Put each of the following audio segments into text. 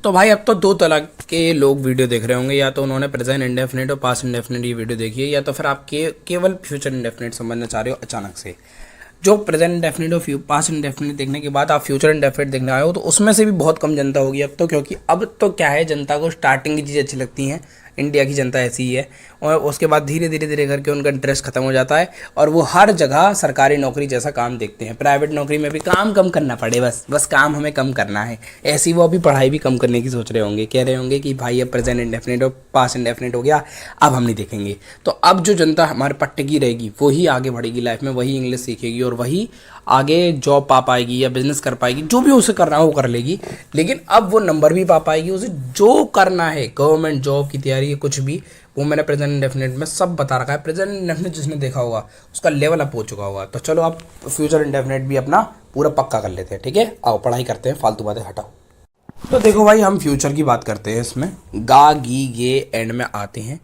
तो भाई अब तो दो तरह के लोग वीडियो देख रहे होंगे, या तो उन्होंने प्रेजेंट इंडेफिनिट और पास्ट इंडेफिनिट ये वीडियो देखी है, या तो फिर आप केवल फ्यूचर इंडेफिनिट समझना चाह रहे हो अचानक से। जो प्रेजेंट इंडेफिनिट और पास्ट इंडेफिनिट देखने के बाद आप फ्यूचर इंडेफिनिट देखने आए हो, तो उसमें से भी बहुत कम जनता होगी अब तो, क्योंकि अब तो क्या है, जनता को स्टार्टिंग की चीज़ें अच्छी लगती हैं। इंडिया की जनता ऐसी ही है, और उसके बाद धीरे धीरे धीरे करके उनका इंटरेस्ट खत्म हो जाता है और वो हर जगह सरकारी नौकरी जैसा काम देखते हैं। प्राइवेट नौकरी में भी काम कम करना पड़े, बस काम हमें कम करना है। ऐसी वो अभी पढ़ाई भी कम करने की सोच रहे होंगे, कह रहे होंगे कि भाई अब प्रेजेंट इंडेफिनिट और पास्ट इंडेफिनिट हो गया, अब हम नहीं देखेंगे। तो अब जो जनता हमारे पट्टे की रहेगी वही आगे बढ़ेगी लाइफ में, वही इंग्लिश सीखेगी और वही आगे जॉब पा पाएगी या बिजनेस कर पाएगी, जो भी उसे करना है वो कर लेगी। लेकिन अब वो नंबर भी पा पाएगी, उसे जो करना है गवर्नमेंट जॉब की तैयारी है कुछ भी, वो मैंने प्रेजेंट इंडेफिनिट में सब बता रखा है। प्रेजेंट इंडेफिनिट जिसने देखा होगा उसका लेवल अप हो चुका होगा। तो चलो आप फ्यूचर इंडेफिनिट भी अपना पूरा पक्का कर लेते हैं, ठीक है। आओ पढ़ाई करते हैं, फालतू बातें हटाओ। तो देखो भाई, हम फ्यूचर की बात करते हैं। इसमें गा गी गे एंड में आते हैं।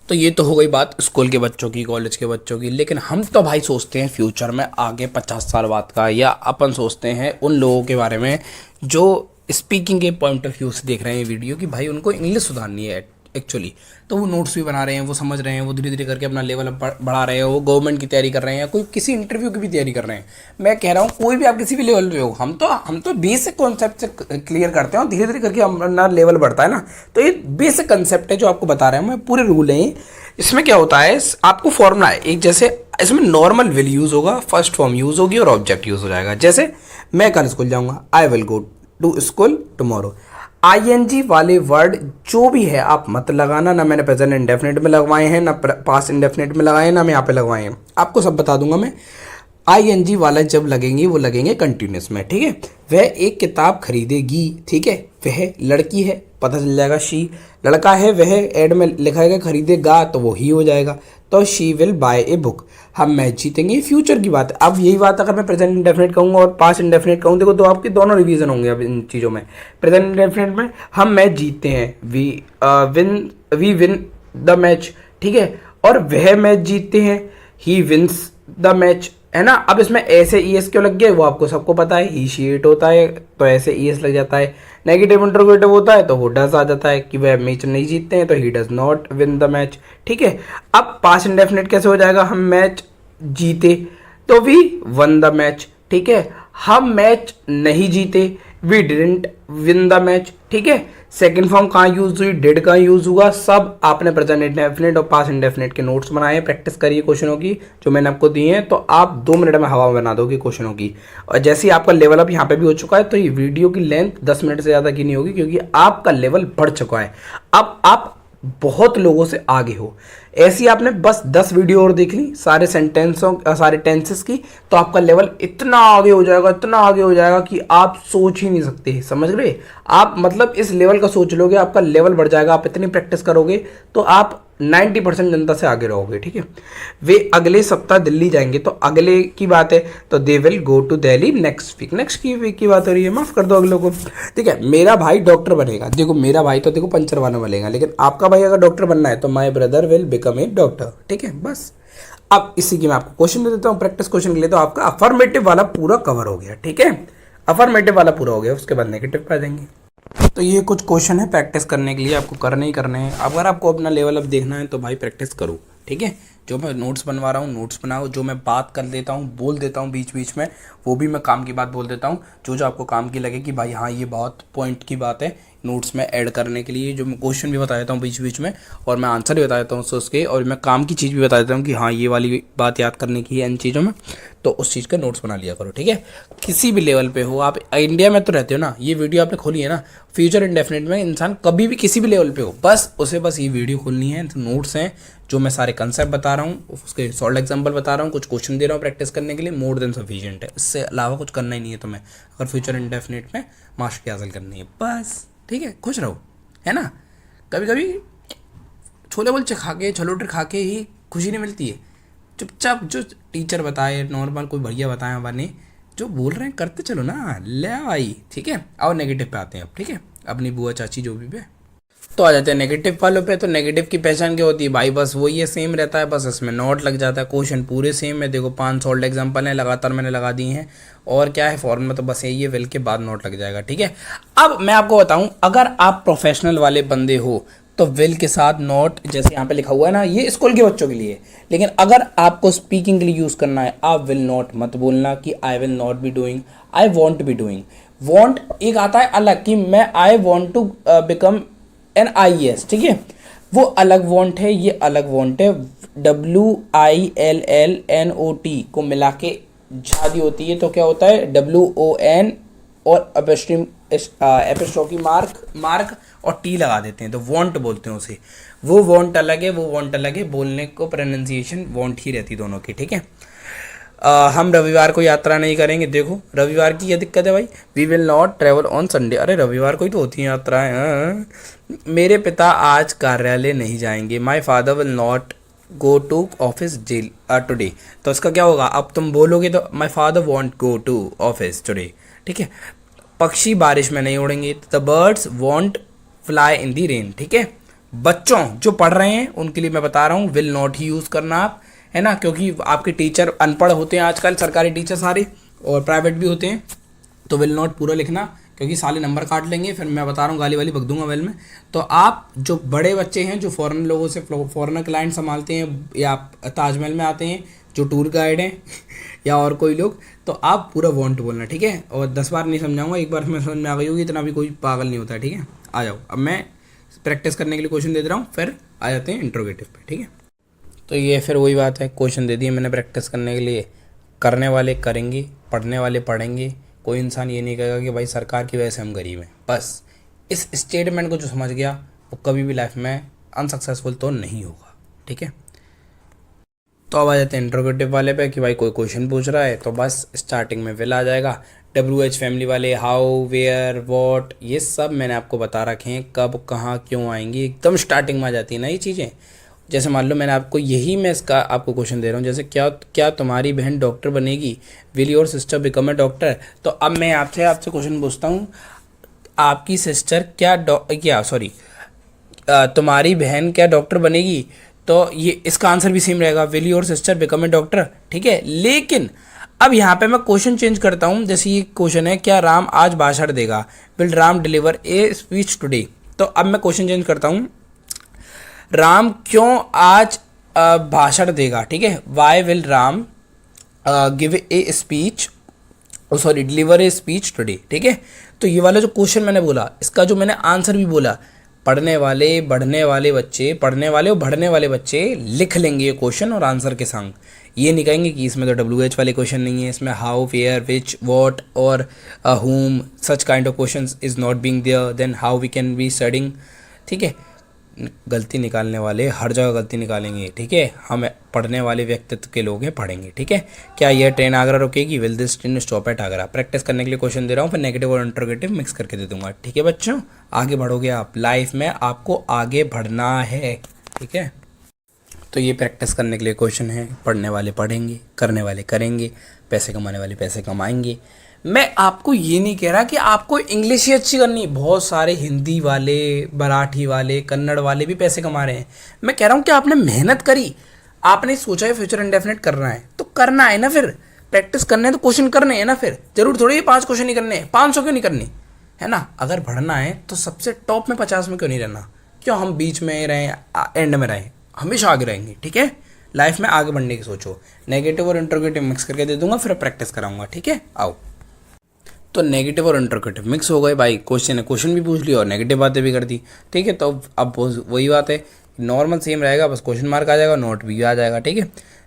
तो ये तो हो गई बात स्कूल के बच्चों की, कॉलेज के बच्चों की। लेकिन हम तो भाई सोचते हैं फ्यूचर में आगे 50 साल बाद का, या अपन सोचते हैं उन लोगों के बारे में जो स्पीकिंग के पॉइंट ऑफ व्यू से देख रहे हैं वीडियो, कि भाई उनको इंग्लिश सुधारनी है एक्चुअली। तो वो नोट्स भी बना रहे हैं, वो समझ रहे हैं, वो धीरे धीरे करके अपना लेवल बढ़ा रहे हैं, वो गवर्नमेंट की तैयारी कर रहे हैं, कोई किसी इंटरव्यू की भी तैयारी कर रहे हैं। मैं कह रहा हूँ कोई भी आप किसी भी लेवल पे हो, हम तो बेसिक कॉन्सेप्ट से क्लियर करते हैं, धीरे धीरे करके हमारा लेवल बढ़ता है ना। तो ये बेसिक कंसेप्ट है जो आपको बता रहे हैं मैं, पूरे रूल हैं। इसमें क्या होता है, आपको फॉर्मूला है एक, जैसे इसमें नॉर्मल विल यूज़ होगा, फर्स्ट फॉर्म यूज़ होगी और ऑब्जेक्ट यूज़ हो जाएगा। जैसे मैं कल स्कूल जाऊँगा, I will go to school tomorrow. ING वाले वर्ड जो भी है आप मत लगाना, ना मैंने प्रेजेंट इंडेफिनिट में लगवाए हैं, ना पास्ट इंडेफिनिट में लगाए हैं, ना मैं यहाँ पे लगवाए हैं। आपको सब बता दूंगा मैं। आईएनजी वाला जब लगेंगे वो लगेंगे कंटिन्यूस में, ठीक है। वह एक किताब खरीदेगी, ठीक है। वह लड़की है, पता चल जाएगा शी। लड़का है, वह ऐड में लिखाएगा खरीदेगा तो वो ही हो जाएगा, तो she will buy a book. हम मैच जीतेंगे, फ्यूचर की बात है। अब यही बात अगर मैं प्रेजेंट इंडेफिनिट कहूँगा और पास्ट इंडेफिनिट कहूँ, देखो तो आपके दोनों रिवीजन होंगे अब इन चीज़ों में। प्रेजेंट इंडेफिनिट में हम मैच जीतते हैं, वी विन द मैच, ठीक है। और वह मैच जीतते हैं, ही विंस द मैच, है ना। अब इसमें ऐसे ईएस क्यों लग गया वो आपको सबको पता है, ही शी इट होता है तो ऐसे ईएस लग जाता है। नेगेटिव इंटरोगेटिव होता है तो वो डज आ जाता है कि वह मैच नहीं जीतते हैं, तो he does not win the match, ठीक है। अब पास्ट इंडेफिनिट कैसे हो जाएगा, हम मैच जीते तो वी वन द मैच, ठीक है। हम मैच नहीं जीते, we didn't win the match, ठीक है। सेकंड फॉर्म कहाँ यूज हुई, डिड कहाँ यूज हुआ, सब आपने प्रेजेंट इंडेफिनिट और पास्ट इंडेफिनिट के नोट्स बनाए, प्रैक्टिस करिए क्वेश्चनों की जो मैंने आपको दी हैं। तो आप 2 मिनट में हवा बना दोगे क्वेश्चनों की। और जैसे ही आपका लेवल अप यहाँ पे भी हो चुका है, तो ये वीडियो की लेंथ 10 मिनट से ज़्यादा की नहीं होगी, क्योंकि आपका लेवल बढ़ चुका है। अब आप बहुत लोगों से आगे हो। ऐसी आपने बस 10 वीडियो और देख ली सारे सारे टेंसेस की, तो आपका लेवल इतना आगे हो जाएगा, इतना आगे हो जाएगा कि आप सोच ही नहीं सकते, समझ रहे। आप मतलब इस लेवल का सोच लोगे, आपका लेवल बढ़ जाएगा। आप इतनी प्रैक्टिस करोगे तो आप 90% जनता से आगे रहोगे, ठीक है। वे अगले सप्ताह दिल्ली जाएंगे, तो अगले की बात है, तो they will go to Delhi next week. Next की वीक की बात हो रही है, माफ कर दो अगले को, ठीक है। मेरा भाई डॉक्टर बनेगा, देखो मेरा भाई तो देखो पंचर वाला बनेगा, लेकिन आपका भाई अगर डॉक्टर बनना है तो my brother will become a doctor, ठीक है। बस अब इसी की मैं आपको क्वेश्चन दे देता हूँ प्रैक्टिस क्वेश्चन के लिए। तो आपका अफर्मेटिव वाला पूरा कवर हो गया, ठीक है। अफर्मेटिव वाला पूरा हो गया, उसके बाद नेगेटिव पे आ जाएंगे। तो ये कुछ क्वेश्चन है प्रैक्टिस करने के लिए, आपको करने ही करने हैं। अगर आपको अपना लेवल अप देखना है तो भाई प्रैक्टिस करो, ठीक है। जो मैं नोट्स बनवा रहा हूँ नोट्स बनाओ, जो मैं बात कर देता हूँ बोल देता हूँ बीच बीच में, वो भी मैं काम की बात बोल देता हूँ, जो जो आपको काम की लगे कि भाई हाँ ये बहुत पॉइंट की बात है नोट्स में ऐड करने के लिए। जो मैं क्वेश्चन भी बता देता हूँ बीच बीच में, और मैं आंसर भी बता देता हूँ उसके, और मैं काम की चीज़ भी बता देता हूँ कि हाँ ये वाली बात याद करने की है इन चीज़ों में, तो उस चीज़ का नोट्स बना लिया करो, ठीक है। किसी भी लेवल पे हो आप, इंडिया में तो रहते हो ना, ये वीडियो आपने खोली है ना, फ्यूचर इंडेफिनिट में इंसान कभी भी किसी भी लेवल पे हो, बस ये वीडियो खोलनी है। नोट्स हैं जो मैं सारे कंसेप्ट बता रहा हूँ, उसके सॉल्व एग्जांपल बता रहा हूँ, कुछ क्वेश्चन दे रहा हूँ प्रैक्टिस करने के लिए, मोर देन सफिशिएंट है। इससे अलावा कुछ करना ही नहीं है तुम्हें, अगर फ्यूचर इंडेफिनिट में मास्टरी हासिल करनी है, बस, ठीक है। खुश रहो, है ना। कभी कभी छोले कुलचे खा के, छोले खा के ही खुशी नहीं मिलती है। चुपचाप जो टीचर बताए, नॉर्मल कोई बढ़िया बताए बने, जो बोल रहे हैं करते चलो ना, ले आई, ठीक है। और नेगेटिव पे आते हैं अब, ठीक है। अपनी बुआ चाची जो भी पे तो आ जाते हैं नेगेटिव वालों पे। तो नेगेटिव की पहचान क्या होती है भाई, बस वही है, सेम रहता है, बस इसमें नॉट लग जाता है। क्वेश्चन पूरे सेम है, देखो 5 सॉल्ड एग्जांपल हैं, लगातार मैंने लगा दिए हैं। और क्या है फॉर्म में, तो बस यही है, विल के बाद नॉट लग जाएगा, ठीक है। अब मैं आपको बताऊं, अगर आप प्रोफेशनल वाले बंदे हो तो विल के साथ नॉट, जैसे यहाँ पे लिखा हुआ है ना, ये स्कूल के बच्चों के लिए। लेकिन अगर आपको स्पीकिंग के लिए यूज़ करना है, आप विल नॉट मत बोलना कि I will not be doing, I won't be doing. Won't एक आता है अलग कि मैं I want to become an I S, ठीक है, वो अलग वॉन्ट है, ये अलग वॉन्ट है। WILLNOT को मिला के शादी होती है तो क्या होता है, WON और एपिस्ट्रोफी मार्क और टी लगा देते हैं, तो वॉन्ट बोलते हैं उसे। वो वॉन्ट अलग है, वो वॉन्ट अलग है, बोलने को प्रोनाउंसिएशन वॉन्ट ही रहती दोनों की, ठीक है। हम रविवार को यात्रा नहीं करेंगे, देखो रविवार की ये दिक्कत है भाई, we will not travel on Sunday, अरे रविवार को ही तो होती हैं यात्राएं। मेरे पिता आज कार्यालय नहीं जाएंगे, my father will not go to office today. तो इसका क्या होगा, अब तुम बोलोगे तो my father won't go to office today, ठीक है। पक्षी बारिश में नहीं उड़ेंगे, the birds won't fly in the rain, ठीक है। बच्चों जो पढ़ रहे हैं उनके लिए मैं बता रहा हूँ, विल नॉट ही यूज़ करना आप, है ना, क्योंकि आपके टीचर अनपढ़ होते हैं आजकल, सरकारी टीचर सारे और प्राइवेट भी होते हैं, तो विल नॉट पूरा लिखना, क्योंकि साले नंबर काट लेंगे, फिर मैं बता रहा हूँ गाली वाली बक दूंगा वेल में। तो आप जो बड़े बच्चे हैं, जो फॉरेन लोगों से फॉरेनर क्लाइंट संभालते हैं, या ताजमहल में आते हैं, जो टूर गाइड हैं या और कोई लोग, तो आप पूरा वॉन्ट बोलना, ठीक है। और 10 बार नहीं समझाऊंगा, एक बार में समझ में आ गई होगी, इतना भी कोई पागल नहीं होता है, ठीक है। आ जाओ, अब मैं प्रैक्टिस करने के लिए क्वेश्चन दे रहा हूँ, फिर आ जाते हैं इंट्रोगेटिव पे, ठीक है। तो ये फिर वही बात है, क्वेश्चन दे दिए मैंने प्रैक्टिस करने के लिए, करने वाले करेंगे, पढ़ने वाले पढ़ेंगे। कोई इंसान ये नहीं कहेगा कि भाई सरकार की वजह से हम गरीब हैं। बस इस स्टेटमेंट को जो समझ गया वो कभी भी लाइफ में अनसक्सेसफुल तो नहीं होगा, ठीक है। तो अब आ जाते हैं इंट्रोगेटिव वाले पे कि भाई कोई क्वेश्चन पूछ रहा है तो बस स्टार्टिंग में विल आ जाएगा। WH फैमिली वाले हाउ, वेयर, वॉट, ये सब मैंने आपको बता रखे हैं, कब कहाँ क्यों आएंगी, एकदम स्टार्टिंग में आ जाती है ना ये चीज़ें। जैसे मान लो मैंने आपको यही, मैं इसका आपको क्वेश्चन दे रहा हूँ, जैसे क्या तुम्हारी बहन डॉक्टर बनेगी, will your sister become a doctor. तो अब मैं आपसे क्वेश्चन पूछता हूँ, आपकी सिस्टर तुम्हारी बहन क्या डॉक्टर बनेगी, तो ये इसका आंसर भी सेम रहेगा, will your sister become a doctor, ठीक है। लेकिन अब यहाँ पे मैं क्वेश्चन चेंज करता हूँ, जैसे ये क्वेश्चन है, क्या राम आज भाषण देगा, will Ram deliver a speech today. तो अब मैं क्वेश्चन चेंज करता हूँ, राम क्यों आज भाषण देगा, ठीक है, why will Ram give a speech, deliver a speech today, ठीक है। तो ये वाला जो क्वेश्चन मैंने बोला, इसका जो मैंने आंसर भी बोला, पढ़ने वाले बढ़ने वाले बच्चे, पढ़ने वाले और बढ़ने वाले बच्चे लिख लेंगे ये क्वेश्चन और आंसर के संग। ये नहीं कहेंगे कि इसमें तो WH वाले क्वेश्चन नहीं है, इसमें हाउ, वेयर, विच, वॉट और whom, such kind of questions is not being there, then how we can be studying, ठीक है। गलती निकालने वाले हर जगह गलती निकालेंगे, ठीक है। हम पढ़ने वाले व्यक्तित्व के लोग हैं, पढ़ेंगे, ठीक है। क्या यह ट्रेन आगरा रुकेगी, will this train stop at Agra. Practice करने के लिए क्वेश्चन दे रहा हूँ, फिर नेगेटिव और इंट्रोगेटिव मिक्स करके दे दूंगा, ठीक है बच्चों। आगे बढ़ोगे आप लाइफ में, आपको आगे बढ़ना है, ठीक है। तो ये प्रैक्टिस करने के लिए क्वेश्चन है, पढ़ने वाले पढ़ेंगे, करने वाले करेंगे, पैसे कमाने वाले पैसे कमाएंगे। मैं आपको ये नहीं कह रहा कि आपको इंग्लिश ही अच्छी करनी, बहुत सारे हिंदी वाले, मराठी वाले, कन्नड़ वाले भी पैसे कमा रहे हैं। मैं कह रहा हूँ कि आपने मेहनत करी, आपने सोचा है फ्यूचर इंडेफिनिट करना है, तो करना है ना, फिर प्रैक्टिस करना है तो क्वेश्चन करने हैं ना, फिर जरूर थोड़ी 5 क्वेश्चन ही करने हैं, 500 क्यों नहीं करनी है ना। अगर बढ़ना है तो सबसे टॉप में 50 में क्यों नहीं रहना, क्यों हम बीच में रहें, एंड में रहें, हमेशा आगे रहेंगे, ठीक है। लाइफ में आगे बढ़ने की सोचो। नेगेटिव और इंट्रोगेटिव मिक्स करके दे दूंगा, फिर प्रैक्टिस कराऊंगा, ठीक है। आओ, तो नेगेटिव और इंट्रोगेटिव मिक्स हो गए भाई, क्वेश्चन भी पूछ लिया और नेगेटिव बातें भी कर दी, ठीक है। तो अब वही बात है, नॉर्मल सेम रहेगा, बस क्वेश्चन मार्क आ जाएगा, नोट भी आ जाएगा, ठीक है।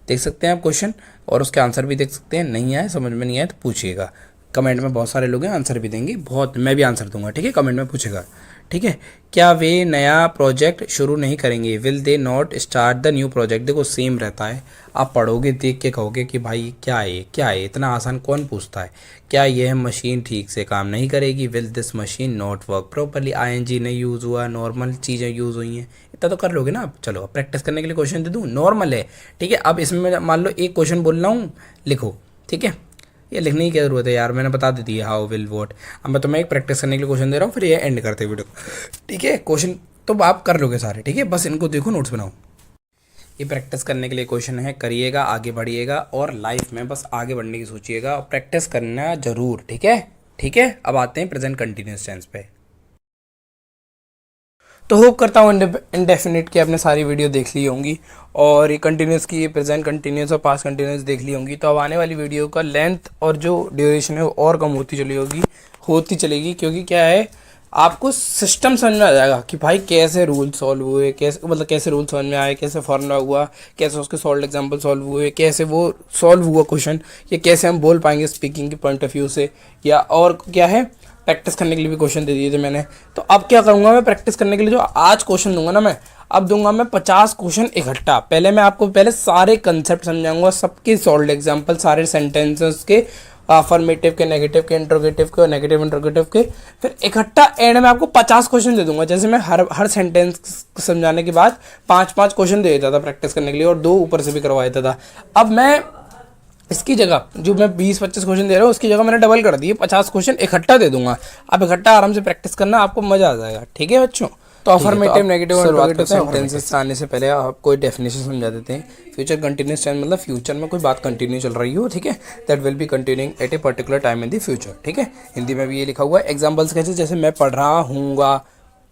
देख सकते हैं आप क्वेश्चन और उसके आंसर भी देख सकते हैं। नहीं आए, समझ में नहीं आए तो पूछिएगा, कमेंट में बहुत सारे लोग हैं, आंसर भी देंगे, बहुत मैं भी आंसर दूंगा, ठीक है। कमेंट में पूछेगा, ठीक है। क्या वे नया प्रोजेक्ट शुरू नहीं करेंगे, will they not start the new project. देखो सेम रहता है, आप पढ़ोगे देख के कहोगे कि भाई क्या है, इतना आसान कौन पूछता है। क्या यह मशीन ठीक से काम नहीं करेगी, will this machine not work properly. ING नहीं यूज़ हुआ, नॉर्मल चीज़ें यूज़ हुई हैं, इतना तो कर लोगे ना आप। चलो अब प्रैक्टिस करने के लिए क्वेश्चन दे दूँ, नॉर्मल है, ठीक है। अब इसमें मान लो एक क्वेश्चन बोल रहा हूँ, लिखो, ठीक है। ये लिखने की क्या ज़रूरत है यार, मैंने बता दी थी हाउ, विल, वॉट। अब मैं तुम्हें एक प्रैक्टिस करने के लिए क्वेश्चन दे रहा हूँ, फिर ये एंड करते वीडियो, ठीक है। क्वेश्चन तो आप कर लोगे सारे, ठीक है। बस इनको देखो, नोट्स बनाओ। ये प्रैक्टिस करने के लिए क्वेश्चन है, करिएगा, आगे बढ़िएगा और लाइफ में बस आगे बढ़ने की सोचिएगा और प्रैक्टिस करना जरूर, ठीक है। ठीक है, अब आते हैं प्रेजेंट कंटिन्यूस टेंस पे। तो होप करता हूँ इंडेफिनिट की आपने सारी वीडियो देख ली होंगी और ये कंटिन्यूस की, प्रेजेंट कंटिन्यूस और पास्ट कंटिन्यूस देख ली होंगी। तो अब आने वाली वीडियो का लेंथ और जो ड्यूरेशन है वो और कम होती चलेगी, क्योंकि क्या है, आपको सिस्टम समझ में आ जाएगा कि भाई कैसे रूल सॉल्व हुए, कैसे मतलब कैसे रूल समझ में आए, कैसे फॉर्मूला हुआ, कैसे उसके सॉल्व एग्जांपल सॉल्व हुए, कैसे वो सॉल्व हुआ क्वेश्चन, या कैसे हम बोल पाएंगे स्पीकिंग के पॉइंट ऑफ व्यू से, या और क्या है, प्रैक्टिस करने के लिए भी क्वेश्चन दे दिए थे मैंने। तो अब क्या करूँगा मैं, प्रैक्टिस करने के लिए जो आज क्वेश्चन दूंगा ना, मैं अब दूंगा मैं 50 क्वेश्चन इकट्ठा। पहले मैं आपको पहले सारे कंसेप्ट समझाऊंगा, सबके सॉल्व एग्जांपल, सारे सेंटेंसेस के, अफर्मेटिव के, नेगेटिव के, इंट्रोगेटिव के और नेगेटिव इंट्रोगेटिव के, फिर इकट्ठा एंड में आपको 50 क्वेश्चन दे दूंगा। जैसे मैं हर सेंटेंस समझाने के बाद 5-5 क्वेश्चन दे देता था प्रैक्टिस करने के लिए और 2 ऊपर से भी करवा देता था। अब मैं इसकी जगह जो मैं 20-25 क्वेश्चन दे रहा हूँ उसकी जगह मैंने डबल कर दिए, 50 क्वेश्चन इकट्ठा दे दूंगा। आप इकट्ठा आराम से प्रैक्टिस करना, आपको मजा आ जाएगा, ठीक है बच्चों। तो अफर्मेटिव, नेगेटिव और इंट्रोगेटिव सेंटेंसेस आने से पहले आप कोई डेफिनेशन समझा देते हैं। फ्यूचर कंटिन्यूस टेंस मतलब फ्यूचर में कोई बात कंटिन्यू चल रही हो, ठीक है, that will be continuing at a particular time in the future, ठीक है। हिंदी में भी ये लिखा हुआ है। एग्जाम्पल्स कैसे, जैसे मैं पढ़ रहा हूँगा,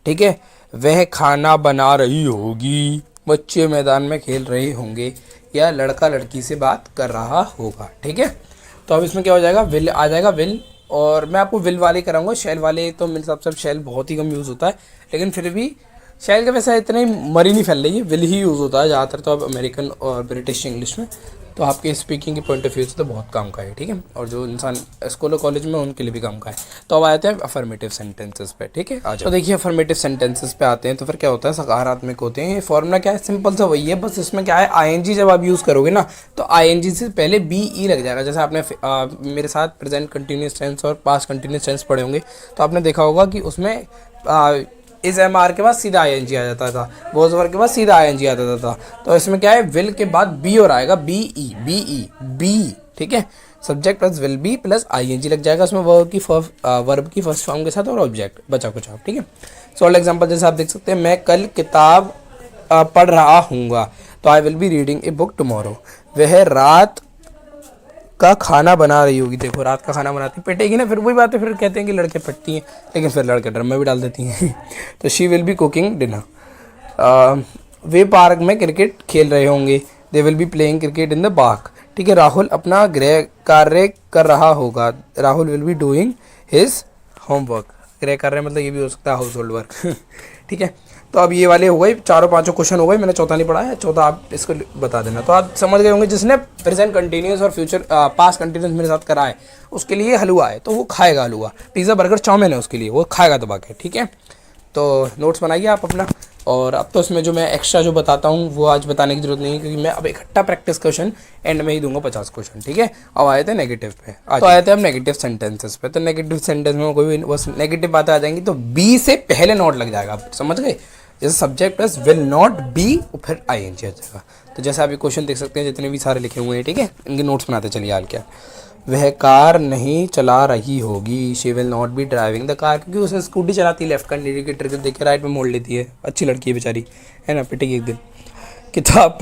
ठीक है, वह खाना बना रही होगी, बच्चे मैदान में खेल रहे होंगे, या लड़का लड़की से बात कर रहा होगा, ठीक है। तो अब इसमें क्या हो जाएगा, विल आ जाएगा, विल, और मैं आपको विल वाले कराऊंगा, शेल वाले तो मेरे हिसाब से शेल बहुत ही कम यूज़ होता है, लेकिन फिर भी शेल का वैसे इतने मरी नहीं फैल रही है, विल ही यूज़ होता है ज़्यादातर, तो अब अमेरिकन और ब्रिटिश इंग्लिश में, तो आपके स्पीकिंग के पॉइंट ऑफ व्यू से तो बहुत काम का है, ठीक है, और जो इंसान स्कूल और कॉलेज में उनके लिए भी काम का है। तो अब आते हैं अफर्मेटिव सेंटेंसेस पे, ठीक है। आज तो देखिए अफर्मेटिव सेंटेंसेस पे आते हैं, तो फिर क्या होता है, सकारात्मक होते हैं। ये फॉर्मूला क्या है, सिंपल सा वही है, बस इसमें क्या है, आईएनजी जब आप यूज़ करोगे ना, तो आईएनजी से पहले बीई लग जाएगा। जैसे आपने मेरे साथ प्रेजेंट कंटिन्यूस टेंस और पास्ट कंटिन्यूस टेंस पढ़े होंगे, तो आपने देखा होगा कि उसमें इस एम आर के बाद सीधा आईएनजी आ जाता था, वॉज ओवर के बाद सीधा आईएनजी आ जाता था। तो इसमें क्या है, विल के बाद बी और आएगा, बी, ठीक है, subject plus will be plus ING लग जाएगा उसमें, वर्ब की फर्स्ट फॉर्म के साथ और ऑब्जेक्ट बचा कुछ आप, ठीक है। सॉल्व एग्जांपल जैसे आप देख सकते हैं, मैं कल किताब पढ़ रहा हूँगा, तो I will be reading a book tomorrow. वह रात का खाना बना रही होगी, देखो रात का खाना बनाती पिटेगी ना, फिर वही बात है, फिर कहते हैं कि लड़के पिटती हैं, लेकिन फिर लड़के ड्रम में भी डाल देती हैं। तो she will be cooking dinner. Way park में क्रिकेट खेल रहे होंगे, they will be playing cricket in the park, ठीक है। राहुल अपना गृह कार्य कर रहा होगा, Rahul will be doing his homework. गृह कार्य मतलब ये भी हो सकता है हाउस होल्ड वर्क, ठीक है। तो अब ये वाले हो गए, 4-5 क्वेश्चन हो गए, मैंने चौथा नहीं पढ़ा है, चौथा आप इसको बता देना। तो आप समझ गए होंगे, जिसने प्रेजेंट कंटिन्यूस और फ्यूचर पास्ट कंटिन्यूस मेरे साथ करा है, उसके लिए हलवा है तो वो खाएगा हलवा, पिज़्ज़ा बर्गर चाउमीन है उसके लिए, वो खाएगा दबा के, ठीक है। तो नोट्स बनाइए आप अपना, और अब तो इसमें जो मैं एक्स्ट्रा जो बताता हूँ वो आज बताने की जरूरत नहीं है, क्योंकि मैं अब इकट्ठा प्रैक्टिस क्वेश्चन एंड में ही दूंगा 50 क्वेश्चन, ठीक है। अब आए थे नेगेटिव पे, तो आए थे हम नेगेटिव सेंटेंसेस पे। तो नेगेटिव सेंटेंस में कोई भी बस नेगेटिव बातें आ जाएंगी, तो बी से पहले नोट लग जाएगा, आप समझ गए, जैसे subject plus will not B फिर आईएनजी आ जाएगा। तो जैसे आप ये क्वेश्चन देख सकते हैं, जितने भी सारे लिखे हुए हैं, ठीक है, इनके नोट्स बनाते चलिए हाल क्या। वह कार नहीं चला रही होगी, she will not B driving the car, क्योंकि उसने स्कूटी चलाती है, लेफ्ट का इंडिकेटर को देख के राइट में मोड़ लेती है, अच्छी लड़की है बेचारी, है ना, पिटेगी एक दिन। किताब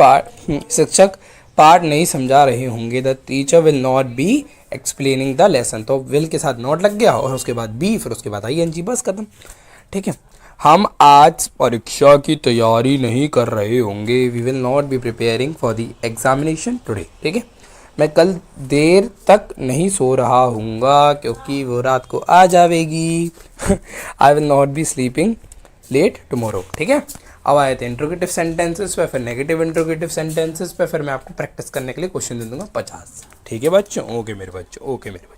शिक्षक पाठ नहीं समझा रहे होंगे, the teacher will not be explaining the lesson. तो विल के साथ नॉट लग गया और उसके बाद बी, फिर उसके बाद आईएनजी, बस खत्म, ठीक है। हम आज परीक्षा की तैयारी नहीं कर रहे होंगे, we will not be preparing for the examination today, ठीक है। मैं कल देर तक नहीं सो रहा हूँगा, क्योंकि वो रात को आ जाएगी। I will not be sleeping late tomorrow, ठीक है। अब आए थे इंट्रोगेटिव सेंटेंसेस पे, फिर नेगेटिव इंट्रोगेटिव सेंटेंसेस पे, फिर मैं आपको प्रैक्टिस करने के लिए क्वेश्चन दे दूंगा 50, ठीक है बच्चों, ओके मेरे बच्चों, ओके मेरे बच्चों।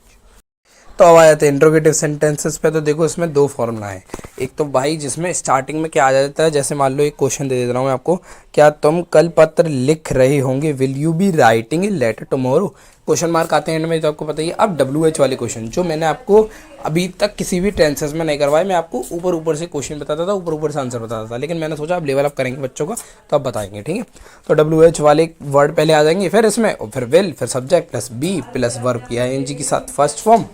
तो अब आए थे इंट्रोगेटिव सेंटेंसेस पे। तो देखो इसमें 2 फॉर्मूला है, एक तो भाई जिसमें स्टार्टिंग में क्या आ जाता है, जैसे मान लो एक क्वेश्चन दे रहा हूँ मैं आपको, क्या तुम कल पत्र लिख रहे होंगे, will you be writing a letter tomorrow, question mark आते हैं एंड में, तो आपको पता ही है। अब WH वाले क्वेश्चन जो मैंने आपको अभी तक किसी भी टेंसेस में नहीं करवाए, मैं आपको ऊपर से क्वेश्चन बताता था, ऊपर से आंसर बताता था, लेकिन मैंने सोचा अब लेवल अप करेंगे बच्चों का, तो अब बताएंगे, ठीक है। तो WH वाले वर्ड पहले आ जाएंगे, फिर इसमें, और फिर विल, फिर subject plus be plus verb की आईएनजी के साथ फर्स्ट फॉर्म,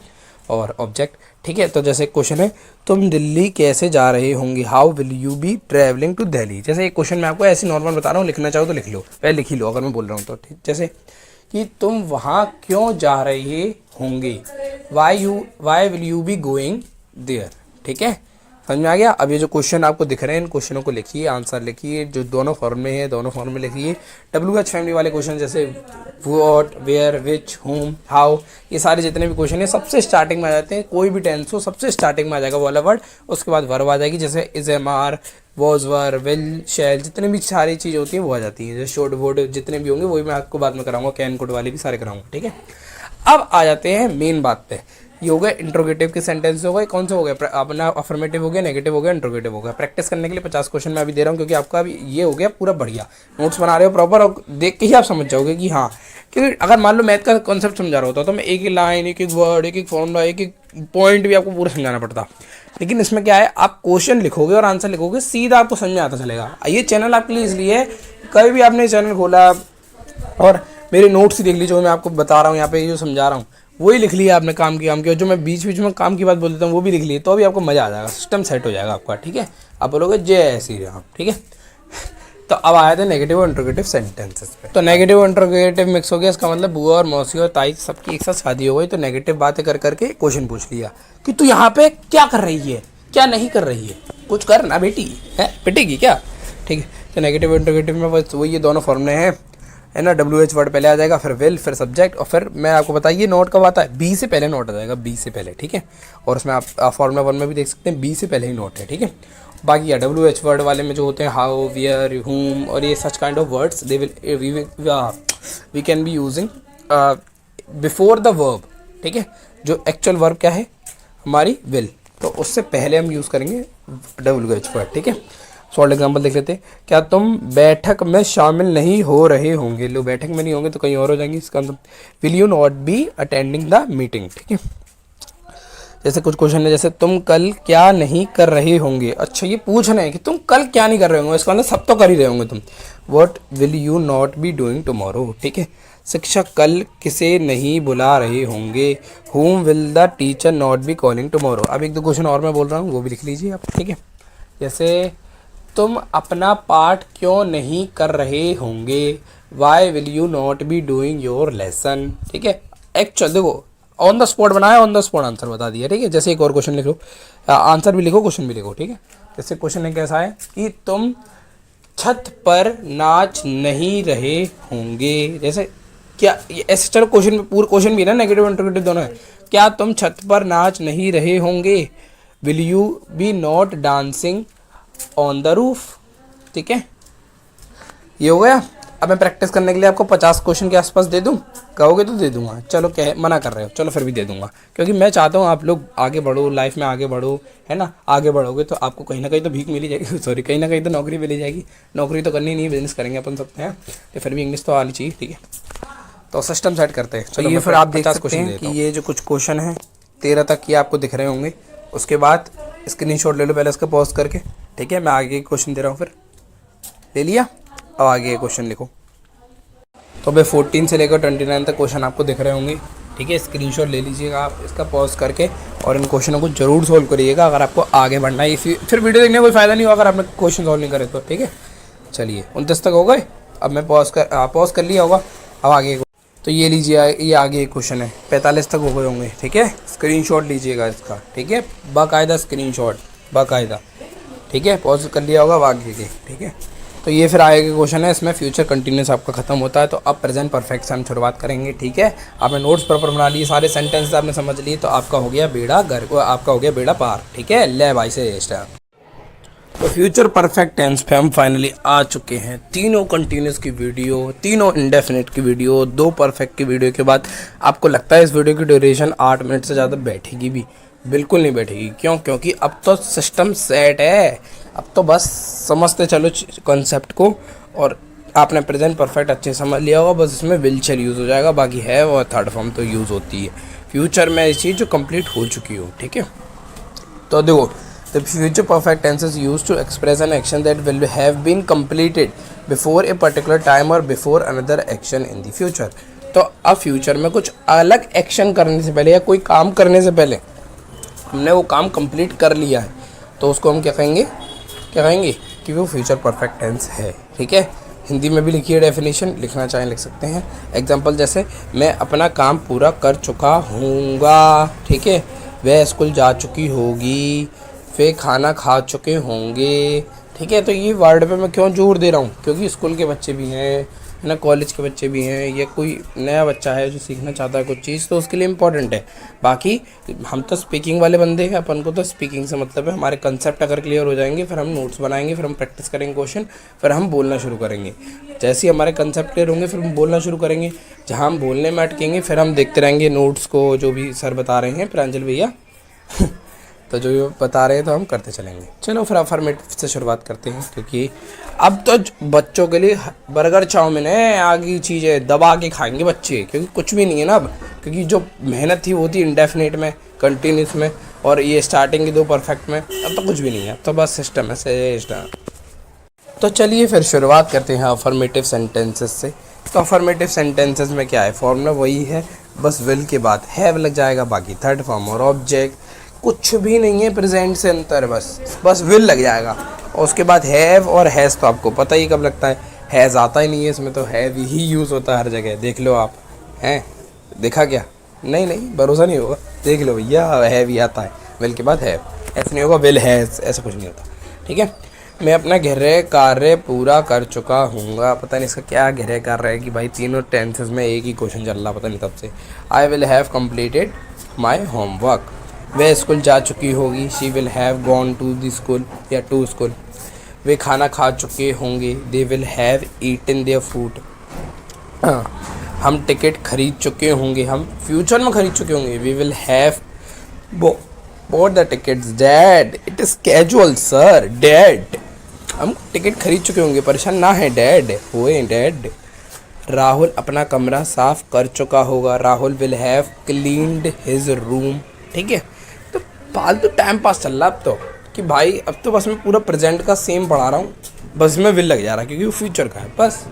और ऑब्जेक्ट, ठीक है। तो जैसे क्वेश्चन है, तुम दिल्ली कैसे जा रहे होंगे, how will you be travelling to Delhi. जैसे एक क्वेश्चन मैं आपको ऐसे नॉर्मल बता रहा हूँ, लिखना चाहो तो लिख लो, पहले लिख ही लो अगर मैं बोल रहा हूँ तो, ठीक। जैसे कि तुम वहाँ क्यों जा रहे होंगे, why will you be going there, ठीक है। समझ में आ गया। अब ये जो क्वेश्चन आपको दिख रहे हैं, इन क्वेश्चनों को लिखिए, आंसर लिखिए, जो दोनों फॉर्म में है दोनों फॉर्म में लिखिए। WH फैमिली वाले क्वेश्चन जैसे what, where, which, whom, how, ये सारे जितने भी क्वेश्चन है सबसे स्टार्टिंग में आ जाते हैं। कोई भी टेंस हो सबसे स्टार्टिंग में आ जाएगा वो वाला वर्ड, उसके बाद वर्ब आ जाएगी। जैसे is, am, are, was, were, will, shall, जितने भी सारी चीज़ होती है वो आ जाती है। जैसे शोड, वुड, जितने भी होंगे वही मैं आपको बाद में कराऊंगा, कैन, कुड वाले भी सारे कराऊंगा, ठीक है। अब आ जाते हैं मेन बात पे। ये हो गया इंट्रोगेटिव के सेंटेंस हो गए, कौन से हो गए अपना, अफर्मेटिव हो गया, नेगेटिव हो गया, इंट्रोगेटिव हो गया। प्रैक्टिस करने के लिए 50 क्वेश्चन मैं अभी दे रहा हूँ, क्योंकि आपका अभी ये हो गया पूरा बढ़िया, नोट्स बना रहे हो प्रॉपर, और देख के ही आप समझ जाओगे कि हाँ। क्योंकि अगर मान लो मैथ का कॉन्सेप्ट समझा रहा होता तो मैं एक ही लाइन, एक एक वर्ड, एक एक फॉर्मूला, एक एक पॉइंट भी आपको पूरा समझाना पड़ता। लेकिन इसमें क्या है, आप क्वेश्चन लिखोगे और आंसर लिखोगे, सीधा आपको समझ में आता चलेगा। ये चैनल आपके लिए इसलिए है, कभी भी आपने चैनल खोला और मेरे नोट्स ही देख लीजिए, जो मैं आपको बता रहा हूँ यहाँ पे, जो समझा रहा हूँ वही लिख लिया आपने, काम की, जो मैं बीच बीच में काम की बात बोल देता हूँ वो भी लिख लिए, तो अभी आपको मज़ा आ जाएगा, सिस्टम सेट हो जाएगा आपका, ठीक है। आप बोलोगे जय श्री राम, ठीक है। तो अब आए थे नेगेटिव और इंट्रोगेटिव सेंटेंसेस पे। तो नेगेटिव और इंट्रोगेटिव मिक्स हो गया, इसका मतलब बुआ और मौसी और ताई सबकी एक साथ शादी हो गई, तो नेगेटिव बातें कर करके क्वेश्चन पूछ लिया कि तू यहाँ पे क्या कर रही है, क्या नहीं कर रही है, कुछ कर ना बेटी, है पिटेगी क्या, ठीक है। तो नेगेटिव इंट्रोगेटिव में बस वही ये दोनों फॉर्मूले हैं, है ना। WH वर्ड पहले आ जाएगा, फिर विल, फिर सब्जेक्ट, और फिर मैं आपको बताइए नोट कब आता है, बी से पहले नोट आ जाएगा, बी से पहले, ठीक है। और उसमें आप फॉर्मूला 1 में भी देख सकते हैं, बी से पहले ही नोट है, ठीक है। बाकी WH वर्ड वाले में जो होते हैं हाउ, वियर, हुम और ये such kind of words, they will we can be using before the verb, ठीक है। जो एक्चुअल वर्ब क्या है हमारी, विल, तो उससे पहले हम यूज़ करेंगे WH वर्ड, ठीक है। सॉल्ट एग्जाम्पल देख लेते हैं। क्या तुम बैठक में शामिल नहीं हो रहे होंगे, लो बैठक में नहीं होंगे तो कहीं और हो जाएंगे, इसका मतलब will you not be attending the meeting, ठीक है। जैसे कुछ क्वेश्चन है, जैसे तुम कल क्या नहीं कर रहे होंगे, अच्छा ये पूछ रहे हैं कि तुम कल क्या नहीं कर रहे होंगे, इसका मतलब सब तो कर ही रहे होंगे तुम। What will you not be doing tomorrow, ठीक है। शिक्षक कल किसे नहीं बुला रहे होंगे, whom will the teacher not be calling tomorrow. अब एक दो क्वेश्चन और मैं बोल रहा हूँ वो भी लिख लीजिए आप, ठीक है। जैसे तुम अपना पाठ क्यों नहीं कर रहे होंगे, why will you not be doing your lesson, ठीक है। एक्चुअल देखो ऑन द स्पॉट बनाया, ऑन द स्पॉट आंसर बता दिया, ठीक है। जैसे एक और क्वेश्चन लिख लो, आंसर भी लिखो क्वेश्चन भी लिखो, ठीक है। जैसे क्वेश्चन है कैसा है कि तुम छत पर नाच नहीं रहे होंगे, जैसे क्या ऐसे, चलो क्वेश्चन पूरा क्वेश्चन भी ना नेगेटिव इंट्रोगेटिव दोनों है। क्या तुम छत पर नाच नहीं रहे होंगे, will you be not dancing on the roof, ठीक है। ये हो गया। अब मैं प्रैक्टिस करने के लिए आपको 50 क्वेश्चन के आसपास दे दूं, कहोगे तो दे दूंगा, चलो कह मना कर रहे हो, चलो फिर भी दे दूंगा, क्योंकि मैं चाहता हूँ आप लोग आगे बढ़ो, लाइफ में आगे बढ़ो, है ना। आगे बढ़ोगे तो आपको कहीं ना कहीं तो भीख मिली जाएगी, सॉरी कहीं ना कहीं तो नौकरी मिली जाएगी। नौकरी तो करनी नहीं, बिजनेस करेंगे अपन सकते हैं, तो फिर भी इंग्लिश तो आनी चाहिए, ठीक है। तो सिस्टम सेट करते हैं। चलो ये फिर आप देख सकते हैं कि ये जो कुछ क्वेश्चन हैं 13 तक ये आपको दिख रहे होंगे। उसके बाद स्क्रीनशॉट ले लो पहले इसका पॉज करके, ठीक है। मैं आगे क्वेश्चन दे रहा हूँ, फिर ले लिया। अब आगे क्वेश्चन लिखो। तो भाई 14 से लेकर 29 तक क्वेश्चन आपको दिख रहे होंगे, ठीक है। स्क्रीनशॉट ले लीजिएगा आप इसका पॉज करके, और इन क्वेश्चनों को जरूर सोल्व करिएगा अगर आपको आगे बढ़ना है। फिर वीडियो देखने का कोई फ़ायदा नहीं होगा अगर आपने क्वेश्चन सोल्व नहीं करे तो, ठीक है। चलिए 29 तक हो गए। अब मैं पॉज कर लिया होगा। अब आगे तो ये लीजिए, ये आगे एक क्वेश्चन है 45 तक हो गए होंगे, ठीक है। स्क्रीनशॉट लीजिएगा इसका, ठीक है, बाकायदा स्क्रीनशॉट, बाकायदा, ठीक है। पॉज कर लिया होगा, अब आगे के, ठीक है। तो ये फिर आगे के क्वेश्चन है, इसमें फ्यूचर कंटिन्यूस आपका खत्म होता है, तो अब प्रेजेंट परफेक्ट से हम शुरुआत करेंगे, ठीक है। आपने नोट्स प्रॉपर बना लिए, सारे सेंटेंस आपने समझ लिए, तो आपका हो गया बेड़ा घर को, आपका हो गया बेड़ा पार, ठीक है। ले भाई से स्टार्ट। तो फ्यूचर परफेक्ट टेंस पे हम फाइनली आ चुके हैं। तीनों कंटिन्यूस की वीडियो, तीनों इंडेफिनिट की वीडियो, 2 परफेक्ट की वीडियो के बाद आपको लगता है इस वीडियो की ड्यूरेशन 8 मिनट से ज़्यादा बैठेगी भी? बिल्कुल नहीं बैठेगी। क्यों? क्योंकि अब तो सिस्टम सेट है, अब तो बस समझते चलो कॉन्सेप्ट को, और आपने प्रेजेंट परफेक्ट अच्छे समझ लिया होगा, बस इसमें विल शेल यूज़ हो जाएगा, बाकी है और थर्ड फॉर्म तो यूज़ होती है। फ्यूचर में ये चीज़ जो कंप्लीट हो चुकी हो, ठीक है। तो देखो, the future perfect tense is used to express an action that will have been completed before a particular time or before another action in the future, तो अब फ्यूचर में कुछ अलग एक्शन करने से पहले या कोई काम करने से पहले हमने वो काम कंप्लीट कर लिया है तो उसको हम क्या कहेंगे कि वो फ्यूचर परफेक्ट टेंस है। ठीक है, हिंदी में भी लिखिए डेफिनेशन, लिखना चाहें लिख सकते हैं। एग्जांपल जैसे मैं अपना काम पूरा कर चुका हूँगा, ठीक है, वह स्कूल जा चुकी होगी, वे खाना खा चुके होंगे। ठीक है, तो ये वर्ड पे मैं क्यों जोर दे रहा हूँ, क्योंकि स्कूल के बच्चे भी हैं, है ना, कॉलेज के बच्चे भी हैं, या कोई नया बच्चा है जो सीखना चाहता है कुछ चीज़, तो उसके लिए इम्पोर्टेंट है। बाकी हम तो स्पीकिंग वाले बंदे हैं, अपन को तो स्पीकिंग से मतलब है। हमारे कंसेप्ट अगर क्लियर हो जाएंगे फिर हम नोट्स बनाएंगे, फिर हम प्रैक्टिस करेंगे क्वेश्चन, फिर हम बोलना शुरू करेंगे। जैसे ही हमारे कंसेप्ट क्लियर होंगे फिर हम बोलना शुरू करेंगे। जहाँ हम बोलने में अटकेंगे फिर हम देखते रहेंगे नोट्स को, जो भी सर बता रहे हैं प्रांजल भैया तो जो भी बता रहे हैं तो हम करते चलेंगे। चलो फिर अफर्मेटिव से शुरुआत करते हैं, क्योंकि अब तो बच्चों के लिए बर्गर चाउमीन है, आगे चीज़ें दबा के खाएंगे बच्चे, क्योंकि कुछ भी नहीं है ना अब, क्योंकि जो मेहनत थी वो थी इंडेफिनिट में, कंटिन्यूस में, और ये स्टार्टिंग की 2 परफेक्ट में। अब तो कुछ भी नहीं है, अब तो बस सिस्टम है सिस्टम। तो चलिए फिर शुरुआत करते हैं अफर्मेटिव सेंटेंसेस से। तो अफर्मेटिव सेंटेंसेस में क्या है, फॉर्मूला वही है, बस विल के बाद हैव लग जाएगा, बाकी थर्ड फॉर्म और ऑब्जेक्ट, कुछ भी नहीं है प्रेजेंट से अंतर, बस विल लग जाएगा। और उसके बाद हैव और हैज़ तो आपको पता ही कब लगता है, हैज़ आता ही नहीं है इसमें, तो हैव ही यूज़ होता है हर जगह। देख लो आप, हैं देखा क्या? नहीं भरोसा नहीं होगा, देख लो भैया, हैव ही आता है, विल के बाद हैव, ऐसा नहीं होगा विल हैज़, ऐसा कुछ नहीं होता। ठीक है, मैं अपना गृह कार्य पूरा कर चुका हूँगा। पता नहीं इसका क्या गृह कार्य है कि भाई तीनों टेंसेस में एक ही क्वेश्चन चल रहा, पता नहीं तब से। I will have completed my homework, वह स्कूल जा चुकी होगी, she will have gone to the school या टू स्कूल, वे खाना खा चुके होंगे, they will have eaten their food, हम टिकट खरीद चुके होंगे, हम फ्यूचर में खरीद चुके होंगे, we will have bought the tickets, that it is casual sir, that हम टिकट खरीद चुके होंगे, परेशान ना है डैड, हुए डैड। राहुल अपना कमरा साफ कर चुका होगा, Rahul will have cleaned his room. ठीक है, तो फालतू टाइम पास चल रहा अब तो, कि भाई अब तो बस मैं पूरा प्रेजेंट का सेम पढ़ा रहा हूँ, बस में विल लग जा रहा है क्योंकि वो फ्यूचर का है बस।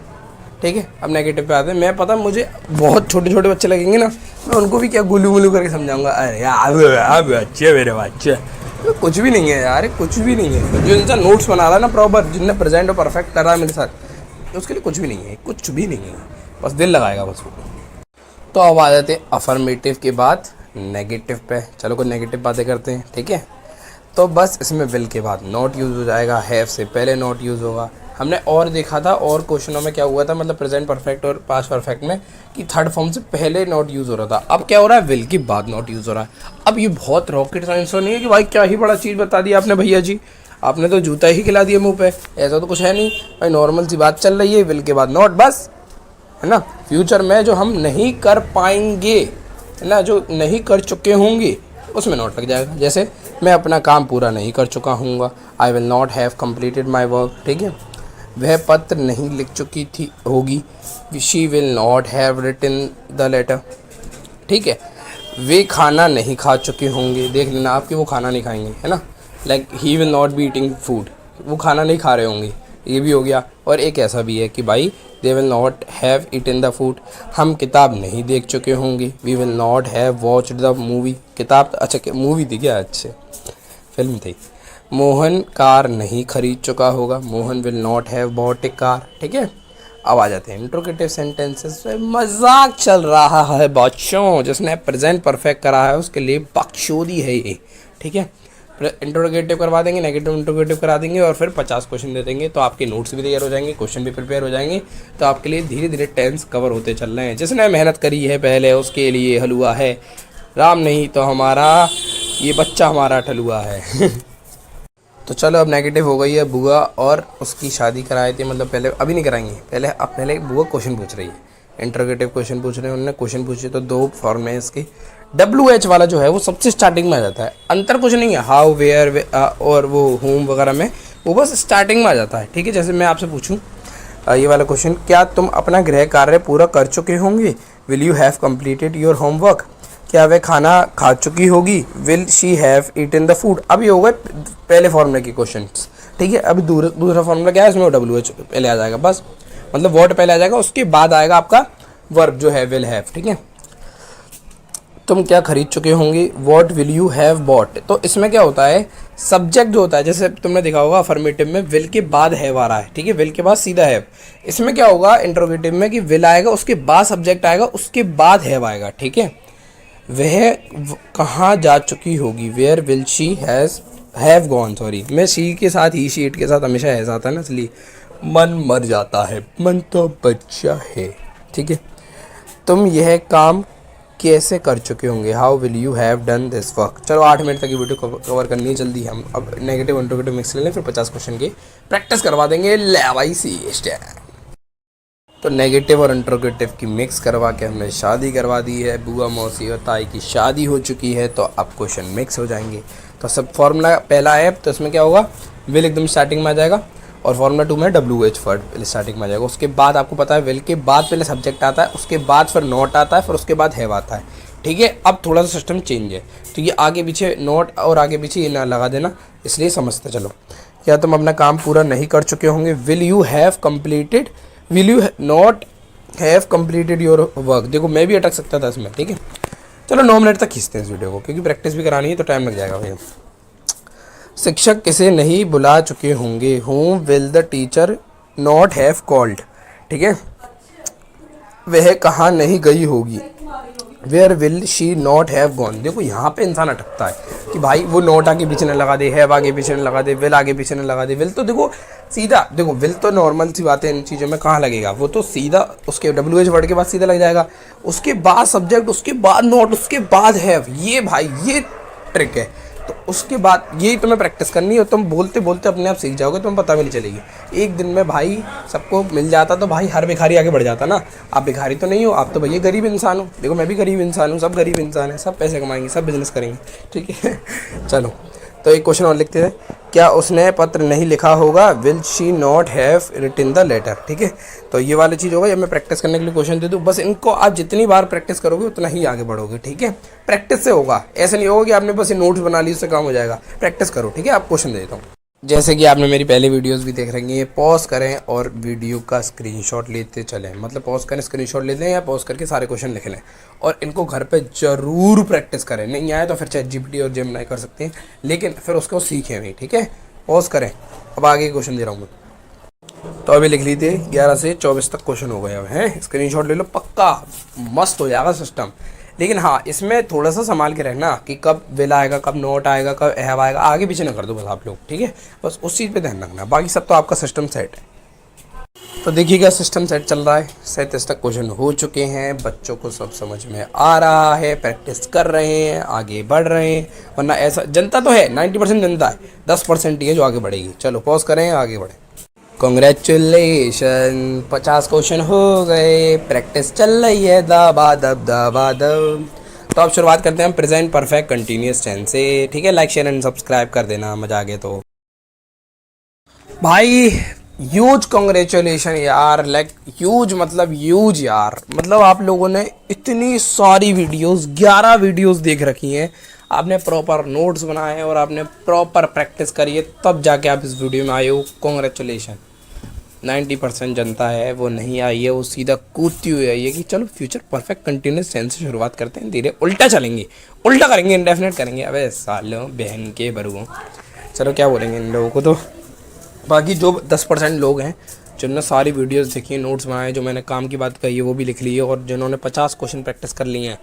ठीक है, अब नेगेटिव पे आते हैं। मैं पता मुझे बहुत छोटे छोटे बच्चे लगेंगे ना, मैं उनको भी क्या गुलू गुलू करके समझाऊंगा, अरे यार अच्छे मेरे बच्चे, तो कुछ भी नहीं है यार, कुछ भी नहीं है। जो इंसान नोट्स बना रहा है ना प्रॉपर, जिनने प्रेजेंट और परफेक्ट कर रहा है मेरे साथ, उसके लिए कुछ भी नहीं है, कुछ भी नहीं है, बस दिल लगाएगा बस वो। तो अब आ जाते हैं अफर्मेटिव के बाद नेगेटिव पे। चलो कुछ नेगेटिव बातें करते हैं। ठीक है, तो बस इसमें विल के बाद नॉट यूज़ हो जाएगा, हैव से पहले नॉट यूज़ होगा। हमने और देखा था और क्वेश्चनों में क्या हुआ था, मतलब प्रेजेंट परफेक्ट और पास्ट परफेक्ट में, कि थर्ड फॉर्म से पहले नॉट यूज़ हो रहा था, अब क्या हो रहा है, विल के बाद नॉट यूज़ हो रहा है। अब ये बहुत रॉकेट साइंस तो नहीं है कि भाई क्या ही बड़ा चीज़ बता दी आपने भैया जी, आपने तो जूता ही खिला दिया मुँह पे, ऐसा तो कुछ है नहीं भाई, नॉर्मल सी बात चल रही है, विल के बाद नॉट, बस है ना। फ्यूचर में जो हम नहीं कर पाएंगे, है ना, जो नहीं कर चुके होंगे, उसमें नॉट लग जाएगा। जैसे मैं अपना काम पूरा नहीं कर चुका हूँगा, I will not have completed my work. ठीक है, वह पत्र नहीं लिख चुकी थी होगी, she will not have written the letter. ठीक है, वे खाना नहीं खा चुके होंगे, देख लेना आपके वो खाना नहीं खाएंगे, है ना, like he will not be eating food, वो खाना नहीं खा रहे होंगे, ये भी हो गया। और एक ऐसा भी है कि भाई they will not have eaten the food, हम किताब नहीं देख चुके होंगे, we will not have watched the movie, किताब अच्छा मूवी थी क्या, अच्छे फिल्म थी। मोहन कार नहीं खरीद चुका होगा, Mohan will not have bought A car. ठीक है, अब आ जाते हैं इंट्रोगेटिव सेंटेंसेस पे। मजाक चल रहा है बच्चों, जिसने प्रेजेंट परफेक्ट करा है उसके लिए बकचोदी है ये। ठीक है, इंट्रोगेटिव करवा देंगे, नेगेटिव इंट्रोगेटिव करा देंगे, और फिर 50 क्वेश्चन दे देंगे, तो आपके नोट्स भी तैयार हो जाएंगे, क्वेश्चन भी प्रिपेयर हो जाएंगे, तो आपके लिए धीरे धीरे टेंस कवर होते चल रहे हैं। जिसने मेहनत करी है पहले उसके लिए हलवा है, राम नहीं तो हमारा ये बच्चा हमारा ठलुआ है। तो चलो अब नेगेटिव हो गई है, बुआ और उसकी शादी कराई थी, मतलब पहले अभी नहीं कराएंगे, पहले बुआ क्वेश्चन पूछ रही है, इंट्रोगेटिव क्वेश्चन पूछ रहे हैं, उन्होंने क्वेश्चन पूछे तो 2 फॉर्म है इसके। WH वाला जो है वो सबसे स्टार्टिंग में आ जाता है, अंतर कुछ नहीं है, हाउ वेयर और वो होम वगैरह में, वो बस स्टार्टिंग में आ जाता है। ठीक है, जैसे मैं आपसे पूछूं ये वाला क्वेश्चन, क्या तुम अपना गृह कार्य पूरा कर चुके होंगे, will you have completed your homework, क्या वह खाना खा चुकी होगी, will she have eaten the food. अब ये हो गए पहले फॉर्मूले के क्वेश्चन। ठीक है, अभी दूसरा फॉर्मूला क्या है, इसमें WH पहले आ जाएगा, बस मतलब वर्ड पहले आ जाएगा, उसके बाद आएगा आपका वर्ब जो है विल हैव, ठीक है। तुम क्या खरीद चुके होंगे, what will you have bought. तो इसमें क्या होता है, सब्जेक्ट जो होता है, जैसे तुमने देखा होगा अफर्मेटिव में विल के बाद हैव आ रहा है, ठीक है, विल के बाद सीधा हैव। इसमें क्या होगा इंट्रोगेटिव में कि विल आएगा, उसके बाद सब्जेक्ट आएगा, उसके बाद हैव आएगा, ठीक है। वह कहाँ जा चुकी होगी, where will she have gone, sorry मैं शी के साथ ही शीट के साथ हमेशा हैज आता है ना, इसलिए मन मर जाता है, मन तो बच्चा है, ठीक है। तुम यह काम कैसे कर चुके होंगे, how will you have done this work. चलो 8 मिनट तक ये वीडियो कवर करनी है, जल्दी हम अब नेगेटिव इंट्रोगेटिव मिक्स ले लें, फिर 50 क्वेश्चन की प्रैक्टिस करवा देंगे। ले भाई सी स्टार्ट। तो नेगेटिव और इंट्रोगेटिव की मिक्स करवा के हमने शादी करवा दी है, बुआ मौसी और ताई की शादी हो चुकी है, तो अब क्वेश्चन मिक्स हो जाएंगे। तो सब फॉर्मूला पहला है, तो इसमें क्या होगा, विल एकदम स्टार्टिंग में आ जाएगा, और फॉर्मूला 2 में WH वर्ड स्टार्टिंग में आ जाएगा। उसके बाद आपको पता है विल के बाद पहले सब्जेक्ट आता है, उसके बाद फिर नॉट आता है, फिर उसके बाद हैव आता है, ठीक है। अब थोड़ा सा सिस्टम चेंज है, तो ये आगे पीछे नॉट और आगे पीछे ये ना लगा देना, इसलिए समझते चलो। क्या तुम अपना काम पूरा नहीं कर चुके होंगे, will you have completed, will you not have completed your work. देखो मैं भी अटक सकता था इसमें, ठीक है। चलो 9 मिनट तक खींचते हैं इस वीडियो को, क्योंकि प्रैक्टिस भी करानी है तो टाइम लग जाएगा भैया। शिक्षक किसे नहीं बुला चुके होंगे, whom will the teacher not have called, ठीक है। वह कहाँ नहीं गई होगी, where will she not have gone. देखो यहाँ पे इंसान अटकता है कि भाई वो नॉट आगे पीछे न लगा दे, हैव आगे पीछे न लगा दे, विल आगे पीछे न लगा दे। विल तो देखो सीधा, देखो विल तो नॉर्मल सी बात है, इन चीज़ों में कहाँ लगेगा, वो तो सीधा उसके WH वर्ड के बाद सीधा लग जाएगा, उसके बाद सब्जेक्ट, उसके बाद नॉट, उसके बाद हैव। ये भाई ये ट्रिक है, तो उसके बाद यही तुम्हें प्रैक्टिस करनी है, और तुम बोलते बोलते अपने आप सीख जाओगे, तुम्हें पता भी नहीं चलेगी। एक दिन में भाई सबको मिल जाता तो भाई हर भिखारी आगे बढ़ जाता ना। आप भिखारी तो नहीं हो, आप तो भैया गरीब इंसान हो। देखो मैं भी गरीब इंसान हूँ, सब गरीब इंसान है, सब पैसे कमाएंगे, सब बिजनेस करेंगे, ठीक है। चलो तो एक क्वेश्चन और लिखते हैं, क्या उसने पत्र नहीं लिखा होगा, will she not have written the letter, ठीक है। तो ये वाली चीज़ होगा, जब मैं प्रैक्टिस करने के लिए क्वेश्चन दे दूँ, बस इनको आप जितनी बार प्रैक्टिस करोगे उतना ही आगे बढ़ोगे, ठीक है। प्रैक्टिस से होगा, ऐसा नहीं होगा कि आपने बस ये नोट्स बना ली उससे काम हो जाएगा। प्रैक्टिस करो, ठीक है। आप क्वेश्चन दे देता हूँ, जैसे कि आपने मेरी पहले वीडियोस भी देख रही हैं, पॉज करें और वीडियो का स्क्रीनशॉट लेते चलें, मतलब पॉज करें स्क्रीनशॉट ले लें, या पॉज करके सारे क्वेश्चन लिख लें, और इनको घर पे ज़रूर प्रैक्टिस करें। नहीं आए तो फिर ChatGPT और जेमिनी कर सकते हैं, लेकिन फिर उसको सीखें भी, ठीक है। पॉज करें, अब आगे क्वेश्चन दे रहा हूँ मैं। तो अभी लिख लीजिए 11 से 24 तक क्वेश्चन हो गए अब हैं, स्क्रीनशॉट ले लो, पक्का मस्त हो जाएगा सिस्टम। लेकिन हाँ इसमें थोड़ा सा संभाल के रखना कि कब विल आएगा, कब नोट आएगा, कब हैव आएगा, आगे पीछे ना कर दो बस आप लोग, ठीक है। बस उस चीज़ पे ध्यान रखना, बाकी सब तो आपका सिस्टम सेट है। तो देखिएगा सिस्टम सेट चल रहा है, 37 तक क्वेश्चन हो चुके हैं, बच्चों को सब समझ में आ रहा है, प्रैक्टिस कर रहे हैं, आगे बढ़ रहे हैं। वरना ऐसा जनता तो है 90% जनता है, 10% ही है जो आगे बढ़ेगी। चलो पॉज करें, आगे बढ़ें। कॉन्ग्रेचुलेशन, 50 क्वेश्चन हो गए, प्रैक्टिस चल रही है दबा दब दबा दब। तो अब शुरुआत करते हैं हम प्रेजेंट परफेक्ट कंटिन्यूअस टेंस से, ठीक है। लाइक शेयर एंड सब्सक्राइब कर देना, मजा आ गया तो भाई। ह्यूज कॉन्ग्रेचुलेशन यार, लाइक ह्यूज मतलब ह्यूज यार, मतलब आप लोगों ने इतनी सारी वीडियोस 11 वीडियोस देख रखी हैं, आपने प्रॉपर नोट्स बनाए हैं और आपने प्रॉपर प्रैक्टिस करी है, तब जाके आप इस वीडियो में आए हो। कॉन्ग्रेचुलेशन। 90% जनता है वो नहीं आई है, वो सीधा कूदती हुई आई है कि चलो फ्यूचर परफेक्ट कंटिन्यूअस टेंस से शुरुआत करते हैं, धीरे उल्टा चलेंगे, उल्टा करेंगे, इंडेफिनिट करेंगे। अबे सालों बहन के बरुओं, चलो क्या बोलेंगे इन लोगों को। तो बाकी जो 10% लोग हैं जिन्होंने सारी वीडियोस देखी हैं, नोट्स बनाए, जो मैंने काम की बात कही है वो भी लिख ली है, और जिन्होंने 50 क्वेश्चन प्रैक्टिस कर लिए हैं,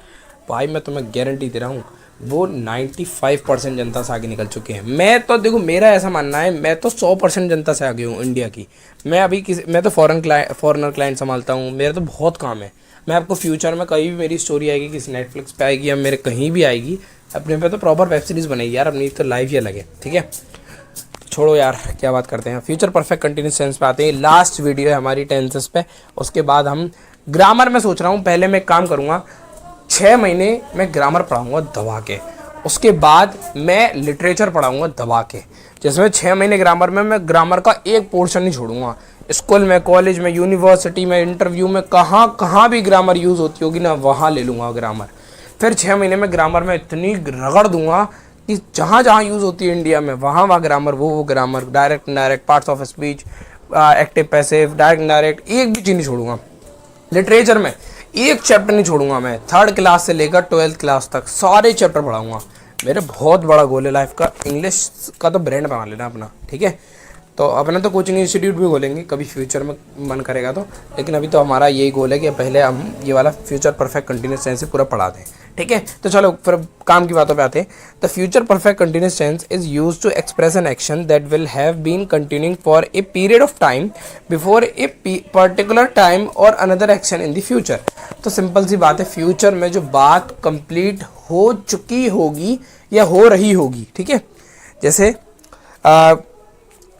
भाई मैं तुम्हें गारंटी दे रहा हूँ वो 95% जनता से आगे निकल चुके हैं। मैं तो देखो मेरा ऐसा मानना है, मैं तो 100% जनता से आगे हूँ इंडिया की। मैं अभी मैं तो फॉरेनर क्लाइंट संभालता हूँ, मेरा तो बहुत काम है। मैं आपको फ्यूचर में कहीं भी मेरी स्टोरी आएगी, किसी नेटफ्लिक्स पे आएगी या मेरे कहीं भी आएगी, अपने पे तो प्रॉपर वेब सीरीज़ बनेगी यार, अपनी तो लाइफ ही अलग है, ठीक है। छोड़ो यार क्या बात करते हैं, फ्यूचर परफेक्ट कंटिन्यूअस टेंस पे आते हैं। लास्ट वीडियो है हमारी टेंसेस पे, उसके बाद हम ग्रामर में सोच रहा हूँ, पहले मैं एक काम करूँगा, 6 महीने मैं ग्रामर पढ़ाऊँगा दबा के, उसके बाद मैं लिटरेचर पढ़ाऊँगा दबा के, जिसमें 6 महीने ग्रामर में मैं ग्रामर का एक पोर्शन नहीं छोड़ूंगा। स्कूल में, कॉलेज में, यूनिवर्सिटी में, इंटरव्यू में, कहाँ भी ग्रामर यूज़ होती होगी ना, वहाँ ले लूँगा ग्रामर। फिर 6 महीने में ग्रामर में इतनी रगड़ दूंगा कि जहाँ जहाँ यूज़ होती है इंडिया में, वहाँ ग्रामर, वो grammar, direct indirect, parts of speech, active passive, direct indirect, एक भी चीज़ नहीं छोड़ूंगा। लिटरेचर में एक चैप्टर नहीं छोड़ूंगा मैं, 3rd क्लास से लेकर 12th क्लास तक सारे चैप्टर पढ़ाऊंगा। मेरे बहुत बड़ा गोल है लाइफ का, इंग्लिश का तो ब्रांड बना लेना अपना, ठीक है। तो अपना तो कोचिंग इंस्टीट्यूट भी खोलेंगे कभी फ्यूचर में मन करेगा तो, लेकिन अभी तो हमारा यही गोल है कि पहले हम ये वाला फ्यूचर परफेक्ट कंटिन्यूस टेंस पूरा पढ़ा दें, ठीक है। तो चलो फिर काम की बातों पे आते हैं। The future perfect continuous tense is used to express an action that will have been continuing for a period of time before a particular time और another action in the future. तो सिंपल सी बात है, future में जो बात complete हो चुकी होगी या हो रही होगी, ठीक है। जैसे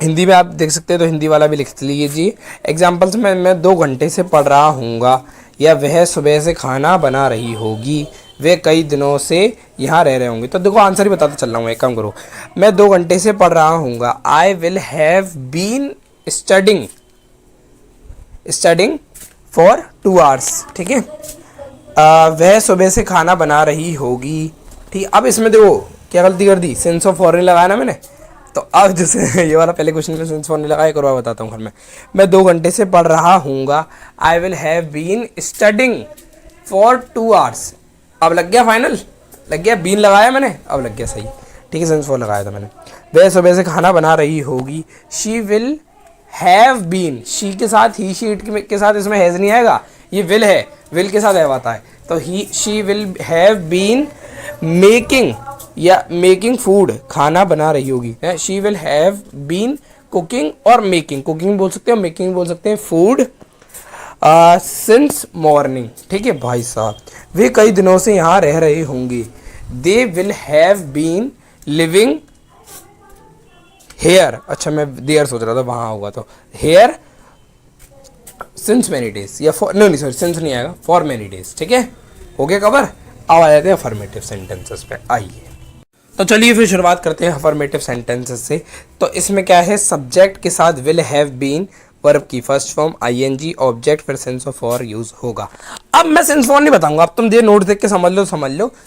हिंदी में आप देख सकते हैं, तो हिंदी वाला भी लिख लीजिए। एग्जाम्पल्स में मैं 2 घंटे से पढ़ रहा हूँगा, या वह सुबह से खाना बना रही होगी, वे कई दिनों से यहाँ रह रहे होंगे। तो देखो आंसर ही बताता चल रहा हूँ, एक काम करो, मैं 2 घंटे से पढ़ रहा हूँगा, I will have been studying for 2 hours, ठीक है। वह सुबह से खाना बना रही होगी, ठीक। अब इसमें देखो क्या गलती कर दी, सेंस ऑफ फॉर नहीं लगाया ना मैंने। तो अब जैसे ये वाला पहले क्वेश्चन में सेंस फॉर नहीं लगाया, एक और बार बताता हूँ। घर में मैं 2 घंटे से पढ़ रहा हूँगा, I will have been studying for 2 hours। अब लग गया फाइनल, लग गया, बीन लगाया मैंने, अब लग गया सही, ठीक है। सेंस फॉर लगाया था मैंने। वह सुबह से खाना बना रही होगी, she will have been, she के साथ ही शी इट के साथ इसमें हैज नहीं आएगा, ये विल है, विल के साथ हैव आता है। तो he she will have been making या मेकिंग फूड, खाना बना रही होगी, she will have been cooking और मेकिंग, कुकिंग बोल सकते हैं, मेकिंग बोल सकते हैं, फूड सिंस मॉर्निंग, ठीक है भाई साहब। वे कई दिनों से यहाँ रह रहे होंगे, they will have been living here, अच्छा मैं देयर सोच रहा था वहाँ होगा, तो हेयर सिंस मैनी डेज, या फॉर नहीं सॉरी सिंस नहीं आएगा, फॉर मैनी डेज, ठीक है। हो गया कवर। अब आ जाते हैं अफर्मेटिव सेंटेंसेस पे, आइए। तो चलिए फिर शुरुआत करते हैं अफर्मेटिव सेंटेंसेस से। तो इसमें क्या है, सब्जेक्ट के साथ विल हैव बीन, वर्ब की फर्स्ट फॉर्म आईएनजी, ऑब्जेक्ट फिर सेंस ऑफ फॉर यूज होगा। अब मैं सेंस फॉर नहीं बताऊंगा, अब तुम ये नोट देख के समझ लो।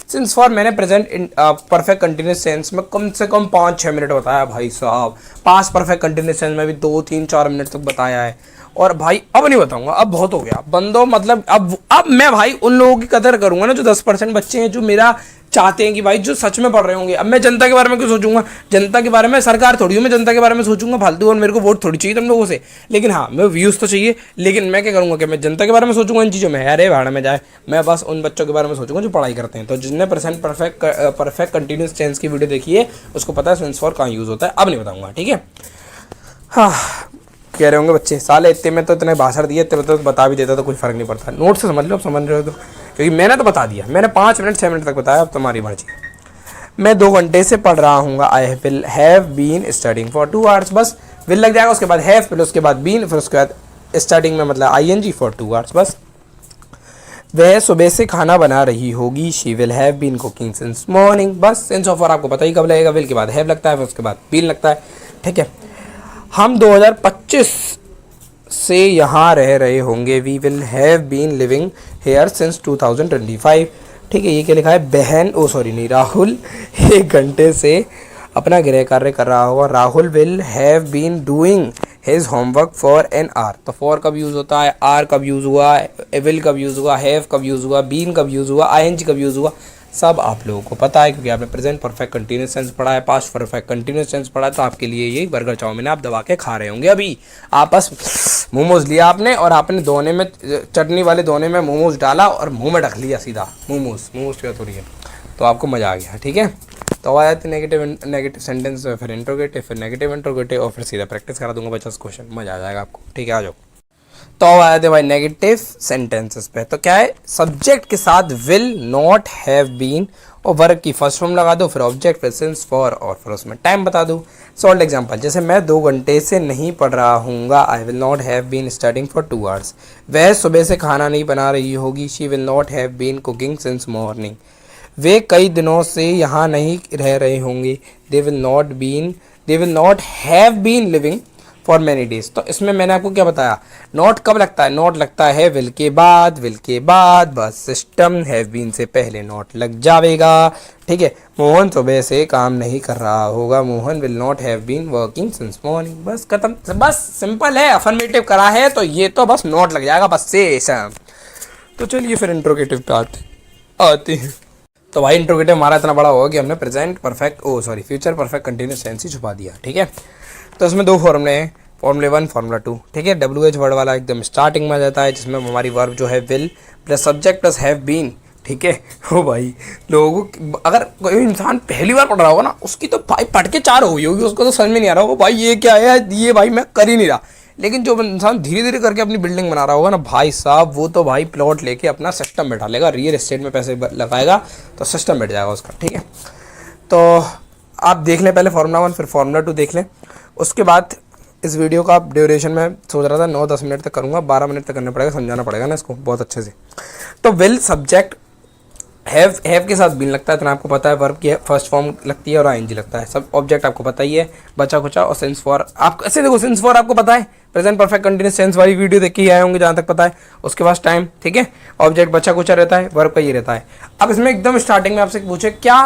सेंस फॉर मैंने प्रेजेंट परफेक्ट कंटिन्यूस टेंस में कम से कम 5-6 मिनट बताया भाई साहब। पास्ट परफेक्ट कंटिन्यूस टेंस में भी 2-3-4 मिनट तक बताया है। और भाई अब नहीं बताऊंगा, अब बहुत हो गया बंदो, मतलब अब मैं भाई उन लोगों की कदर करूंगा ना जो 10% बच्चे हैं जो मेरा चाहते हैं कि भाई जो सच में पढ़ रहे होंगे। अब मैं जनता के बारे में क्यों सोचूंगा, जनता के बारे में सरकार थोड़ी हूँ, मैं जनता के बारे में सोचूंगा फालतू, और मेरे को वोट थोड़ी चाहिए तुम लोगों से। लेकिन हाँ, मैं व्यूज़ तो चाहिए, लेकिन मैं क्या करूँगा कि मैं जनता के बारे में सोचूंगा इन चीज़ों में, अरे भाड़ में जाए, मैं बस उन बच्चों के बारे में सोचूंगा जो पढ़ाई करते हैं। तो जिसने परफेक्ट कंटिन्यूस टेंस की वीडियो देखी है उसको पता है सेंस फॉर कहाँ यूज़ होता है। अब नहीं बताऊँगा, ठीक है। हाँ, कह रहे होंगे बच्चे साले इतने में तो इतने भाषण दिए, इतने तो बता भी देता तो कुछ फर्क नहीं पड़ता। नोट से समझ लो, अब समझ रहे हो तो, क्योंकि मैंने तो बता दिया, मैंने 5 मिनट 6 मिनट तक बताया, अब तुम्हारी मर्जी। मैं 2 घंटे से पढ़ रहा हूँ, I will have been studying for 2 hours, बस विल लग जाएगा, उसके बाद हैव, फिर उसके बाद बीन, फिर उसके बाद स्टार्टिंग में मतलब आईएनजी फॉर 2 hours, बस। वह सुबह से खाना बना रही होगी, she will have been cooking since morning, बस। सेंस ऑफ फॉर आपको पता ही कब लगेगा, विल के बाद हैव लगता है, फिर उसके बाद बीन लगता है, ठीक है। हम 2025 से यहाँ रह रहे होंगे, we will have been living here since 2025, ठीक है। ये क्या लिखा है, बहन राहुल 1 घंटे से अपना गृह कार्य कर रहा होगा, Rahul will have been doing his homework for an hour. तो फॉर कब यूज़ होता है, आर कब यूज़ हुआ, विल कब यूज़ हुआ, हैव कब यूज़ हुआ, बीन कब यूज़ हुआ, आईएनजी कब यूज़ हुआ, सब आप लोगों को पता है, क्योंकि आपने प्रेजेंट परफेक्ट कंटिन्यूस टेंस पढ़ा है, पास्ट परफेक्ट कंटिन्यूस टेंस पढ़ा है। तो आपके लिए ये बर्गर चाउमीन आप दबा के खा रहे होंगे। अभी आप बस मोमोज लिया आपने, और आपने दोने में चटनी वाले दोने में मोमोज डाला और मुंह में ढक लिया सीधा मोमोज क्या थोड़ी है, तो आपको मज़ा आ गया, ठीक है। तो आ जाते नेगेटिव सेंटेंस, फिर इंट्रोगेटिव, फिर नेगेटिव इंट्रोगेटिव, और फिर सीधा प्रैक्टिस करा दूंगा 50 क्वेश्चन, मज़ा आ जाएगा आपको, ठीक है। आ जाओ। तो अब आए थे भाई नेगेटिव सेंटेंसेस पे। तो क्या है, सब्जेक्ट के साथ विल नॉट हैव बीन और वर्ब की फर्स्ट फॉर्म लगा दो, फिर ऑब्जेक्ट फिर सिंस फॉर, और फिर उसमें टाइम बता दो। सॉल्ट एग्जांपल, जैसे मैं 2 घंटे से नहीं पढ़ रहा हूँगा, I will not have been studying for 2 hours। वह सुबह से खाना नहीं बना रही होगी, she will not have been cooking since morning. वे कई दिनों से यहाँ नहीं रह रहे होंगे, they will not have been living for many days. तो इसमें मैंने आपको क्या बताया, नॉट कब लगता है, नॉट लगता है विल के बाद, बस सिस्टम हैव बीन से पहले नॉट लग जाएगा, ठीक है। मोहन सुबह से काम नहीं कर रहा होगा, Mohan will not have been working since morning, बस खत्म, बस सिंपल है। अफर्मेटिव करा है तो ये तो बस नॉट लग जाएगा, बस से तो चलिए फिर इंट्रोगेटिव पे आते हैं। तो भाई इंट्रोगेटिव हमारा इतना बड़ा होगा कि हमने present perfect future perfect continuous tense ही छुपा दिया, ठीक है। तो इसमें दो फॉर्मूले हैं, फॉर्मूले 1 फॉर्मूला 2, ठीक है। WH वर्ड वाला एकदम स्टार्टिंग में आ जाता है, जिसमें हमारी वर्ब जो है will plus subject plus have been, ठीक है। ओ भाई लोगों को अगर कोई इंसान पहली बार पढ़ रहा होगा ना, उसकी तो भाई पढ़ के 4 हो गई होगी, उसको तो समझ में नहीं आ रहा होगा भाई ये क्या है, ये भाई मैं कर ही नहीं रहा। लेकिन जो इंसान धीरे धीरे करके अपनी बिल्डिंग बना रहा होगा ना भाई साहब, वो तो भाई प्लॉट लेके अपना सिस्टम बैठा लेगा, रियल एस्टेट में पैसे लगाएगा तो सिस्टम बैठ जाएगा उसका, ठीक है। तो आप देख लें पहले फार्मूला 1 फिर फार्मूला 2 देख लें। उसके बाद इस वीडियो का ड्यूरेशन में सोच रहा था 9-10 मिनट तक करूँगा, 12 मिनट तक करना पड़ेगा, समझाना पड़ेगा ना इसको बहुत अच्छे से। तो विल सब्जेक्ट हैव के साथ बीन लगता है, इतना आपको पता है। वर्ब की फर्स्ट फॉर्म लगती है और आईएनजी लगता है। सब ऑब्जेक्ट आपको पता ही है, बचा कुचा और सेंस फॉर। आप ऐसे देखो, सेंस फॉर आपको पता है, प्रेजेंट परफेक्ट कंटिन्यूस टेंस वाली वीडियो देख के ही आए होंगे जहाँ तक पता है। उसके बाद टाइम, ठीक है। ऑब्जेक्ट बचा कुचा रहता है, वर्ब का ये रहता है। अब इसमें एकदम स्टार्टिंग में आपसे पूछे क्या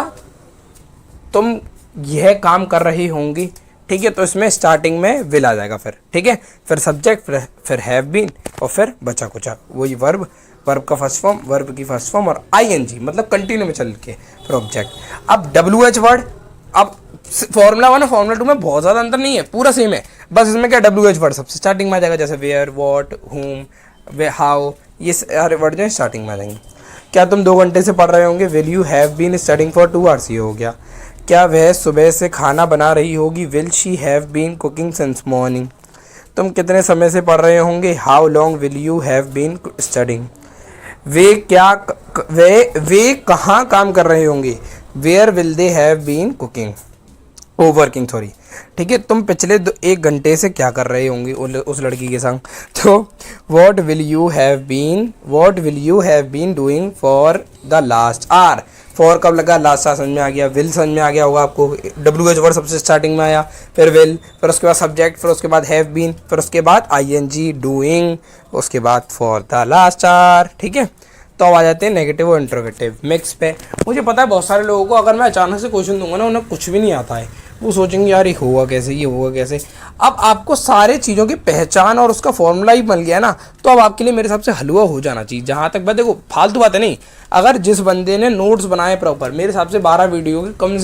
तुम यह काम कर रही होंगी, ठीक है, तो इसमें स्टार्टिंग में विल आ जाएगा फिर, ठीक है। फिर सब्जेक्ट, फिर हैव बीन और फिर बचा कुचा, वही वर्ब का फर्स्ट फॉर्म, वर्ब की फर्स्ट फॉर्म और आईएनजी मतलब कंटिन्यू में चल के फिर ऑब्जेक्ट। अब WH वर्ड, अब फॉर्मूला 1 और फॉर्मूला 2 में बहुत ज़्यादा अंतर नहीं है, पूरा सेम है। बस इसमें क्या WH वर्ड सबसे स्टार्टिंग में आ जाएगा, जैसे वेयर, वॉट, हुम, वे, हाउ, ये सारे वर्ड जो है स्टार्टिंग में आ जाएंगे। क्या तुम 2 घंटे से पढ़ रहे होंगे, will you have been studying for 2 hours, ये हो गया। क्या वह सुबह से खाना बना रही होगी, will she have been cooking since morning. तुम कितने समय से पढ़ रहे होंगे, how long will you have been studying. वे कहाँ काम कर रहे होंगे, where will they have been cooking working, sorry, ठीक है। तुम पिछले 1 घंटे से क्या कर रहे होंगे उस लड़की के संग। तो what will you have been doing for the last hour. For कब लगा, लास्ट समझ में आ गया, विल समझ में आ गया होगा आपको। WH वर्ड सबसे स्टार्टिंग में आया, फिर विल, फिर उसके बाद सब्जेक्ट, फिर उसके बाद हैव बीन, फिर उसके बाद आईएनजी डूइंग, उसके बाद फॉर द लास्ट आवर, ठीक है। तो अब आ जाते हैं नेगेटिव और इंट्रोगेटिव मिक्स पे। मुझे पता है बहुत सारे लोगों को अगर मैं अचानक से क्वेश्चन दूंगा ना, उन्हें कुछ भी नहीं आता है, वो सोचेंगे यार ये होगा कैसे, ये होगा कैसे। अब आपको सारे चीज़ों की पहचान और उसका फॉर्मूला ही बन गया ना, तो अब आपके लिए मेरे हिसाब से हलवा हो जाना चाहिए। जहाँ तक बात, देखो फालतू बात है नहीं, अगर जिस बंदे ने नोट्स बनाए प्रॉपर, मेरे हिसाब से 12 वीडियो के कम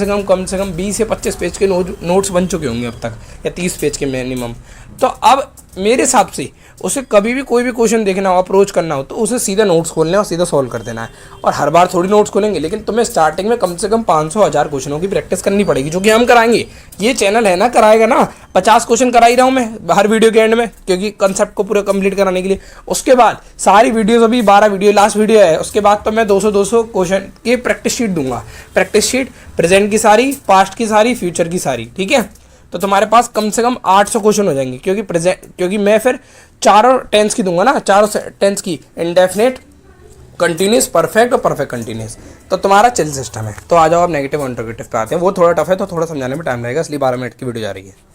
से कम 20 या 25 पेज के नोट्स बन चुके होंगे अब तक, या 30 पेज के मिनिमम। तो अब मेरे हिसाब से उसे कभी भी कोई भी क्वेश्चन देखना हो, अप्रोच करना हो, तो उसे सीधा नोट्स खोलना है और सीधा सॉल्व कर देना है। और हर बार थोड़ी नोट्स खोलेंगे, लेकिन तुम्हें स्टार्टिंग में कम से कम 500-1000 क्वेश्चनों की प्रैक्टिस करनी पड़ेगी, जो कि हम कराएंगे। ये चैनल है ना, कराएगा ना, 50 क्वेश्चन करा ही रहा हूँ मैं हर वीडियो के एंड में, क्योंकि कंसेप्ट को पूरा कंप्लीट कराने के लिए। उसके बाद सारी वीडियोस, अभी 12 वीडियो लास्ट वीडियो है, उसके बाद तो मैं 200 क्वेश्चन की प्रैक्टिस शीट दूंगा। प्रैक्टिस शीट प्रेजेंट की सारी, पास्ट की सारी, फ्यूचर की सारी, ठीक है। तो तुम्हारे पास कम से कम 800 क्वेश्चन हो जाएंगे, क्योंकि मैं फिर चारों टेंस की दूंगा ना, चारों टेंस की, इंडेफिनिट, कंटिन्यूस, परफेक्ट और परफेक्ट कंटिन्यूस। तो तुम्हारा चिल सिस्टम है। तो आ जाओ आप नेगेटिव और इंट्रोगेटिव पे आते हैं। वो थोड़ा टफ है, तो थोड़ा समझाने में टाइम लगेगा, इसलिए 12 मिनट की वीडियो जा रही है।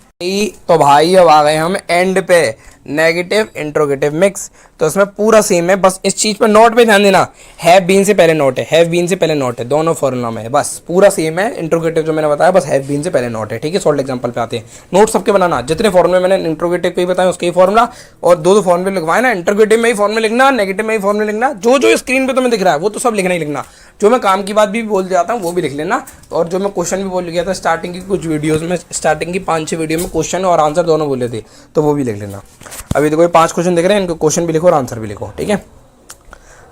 तो भाई अब आ गए हम एंड पे, नेगेटिव इंट्रोगेटिव मिक्स। तो इसमें पूरा सेम है, बस इस चीज पे नोट पे ध्यान देना, हैव बीन से पहले नोट है, हैव बीन से पहले नोट है, दोनों फॉर्मूला में है, बस पूरा सेम है। इंट्रोगेटिव जो मैंने बताया, बस हैव बीन से पहले नोट है, ठीक है। सॉल्ट एग्जांपल पे आते हैं, नोट सबके बनाना, जितने फॉर्मूले मैंने इंट्रोगेटिव के ही बताए उसके ही फॉर्मूला, और 2 फॉर्मूले लिखवाए ना, इंट्रोगेटिव में ही फॉर्मूले लिखना, नेगेटिव में ही फॉर्मूले लिखना। जो स्क्रीन पे तुम्हें दिख रहा है वो तो सब लिखना ही लिखना। जो मैं काम की बात भी बोल जाता हूँ वो भी लिख लेना, और जो मैं क्वेश्चन भी बोल गया था स्टार्टिंग की कुछ वीडियोस में, स्टार्टिंग की 5-6 वीडियो में क्वेश्चन और आंसर दोनों बोले थे, तो वो भी लिख लेना। अभी तो कोई 5 क्वेश्चन दिख रहे हैं, इनको क्वेश्चन भी लिखो और आंसर भी लिखो, ठीक है।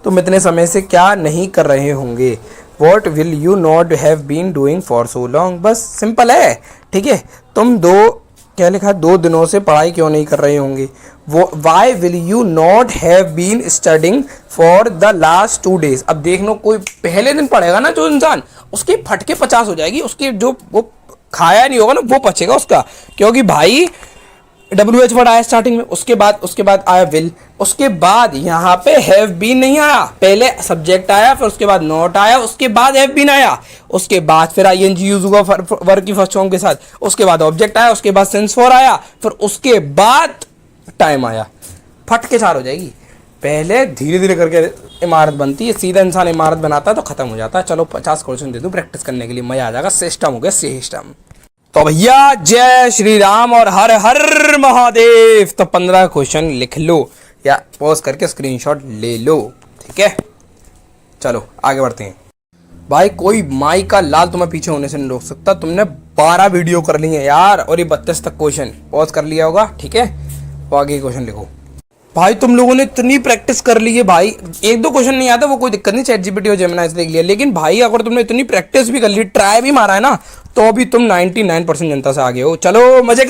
तुम इतने समय से क्या नहीं कर रहे होंगे, what will you not have been doing for so long, बस सिंपल है, ठीक है। तुम क्या लिखा, 2 दिनों से पढ़ाई क्यों नहीं कर रहे होंगे, वो why will you not have been studying for the last 2 days। अब देख लो, कोई पहले दिन पढ़ेगा ना जो इंसान, उसकी फटके 50 हो जाएगी, उसकी जो वो खाया नहीं होगा ना वो पचेगा उसका, क्योंकि भाई WH वर्ड आया स्टार्टिंग में, उसके बाद आया विल, उसके बाद यहाँ पे हैव बीन नहीं आया, पहले सब्जेक्ट आया, फिर उसके बाद नॉट आया, उसके बाद हैव बीन आया, उसके बाद फिर आईएनजी यूज हुआ वर्ब की फर्स्ट फॉर्म के साथ, उसके बाद ऑब्जेक्ट आया, उसके बाद सेंस फॉर आया, फिर उसके बाद टाइम आया। फट के 4 हो जाएगी। पहले धीरे धीरे करके इमारत बनती है, सीधा इंसान इमारत बनाता है तो खत्म हो जाता है। चलो 50 क्वेश्चन दे दूं प्रैक्टिस करने के लिए, मजा आ जाएगा। सिस्टम हो गया सिस्टम। तो भैया जय श्री राम और हर हर महादेव। तो 15 क्वेश्चन लिख लो या पॉज करके स्क्रीनशॉट ले लो, ठीक है, चलो आगे बढ़ते हैं। भाई कोई माई का लाल तुम्हें पीछे होने से नहीं रोक सकता। तुमने 12 वीडियो कर ली है यार, और ये 32 तक क्वेश्चन पॉज कर लिया होगा, ठीक है। तो आगे क्वेश्चन लिखो। भाई तुम लोगों ने इतनी प्रैक्टिस कर ली है भाई, एक दो क्वेश्चन नहीं आता वो कोई दिक्कत नहीं, ChatGPT और जेमिनी से देख लिया, लेकिन भाई अगर तुमने इतनी प्रैक्टिस भी कर ली, ट्राई भी मारा है ना, तो भी तुम 99% जनता से आगे हो। चलो मजे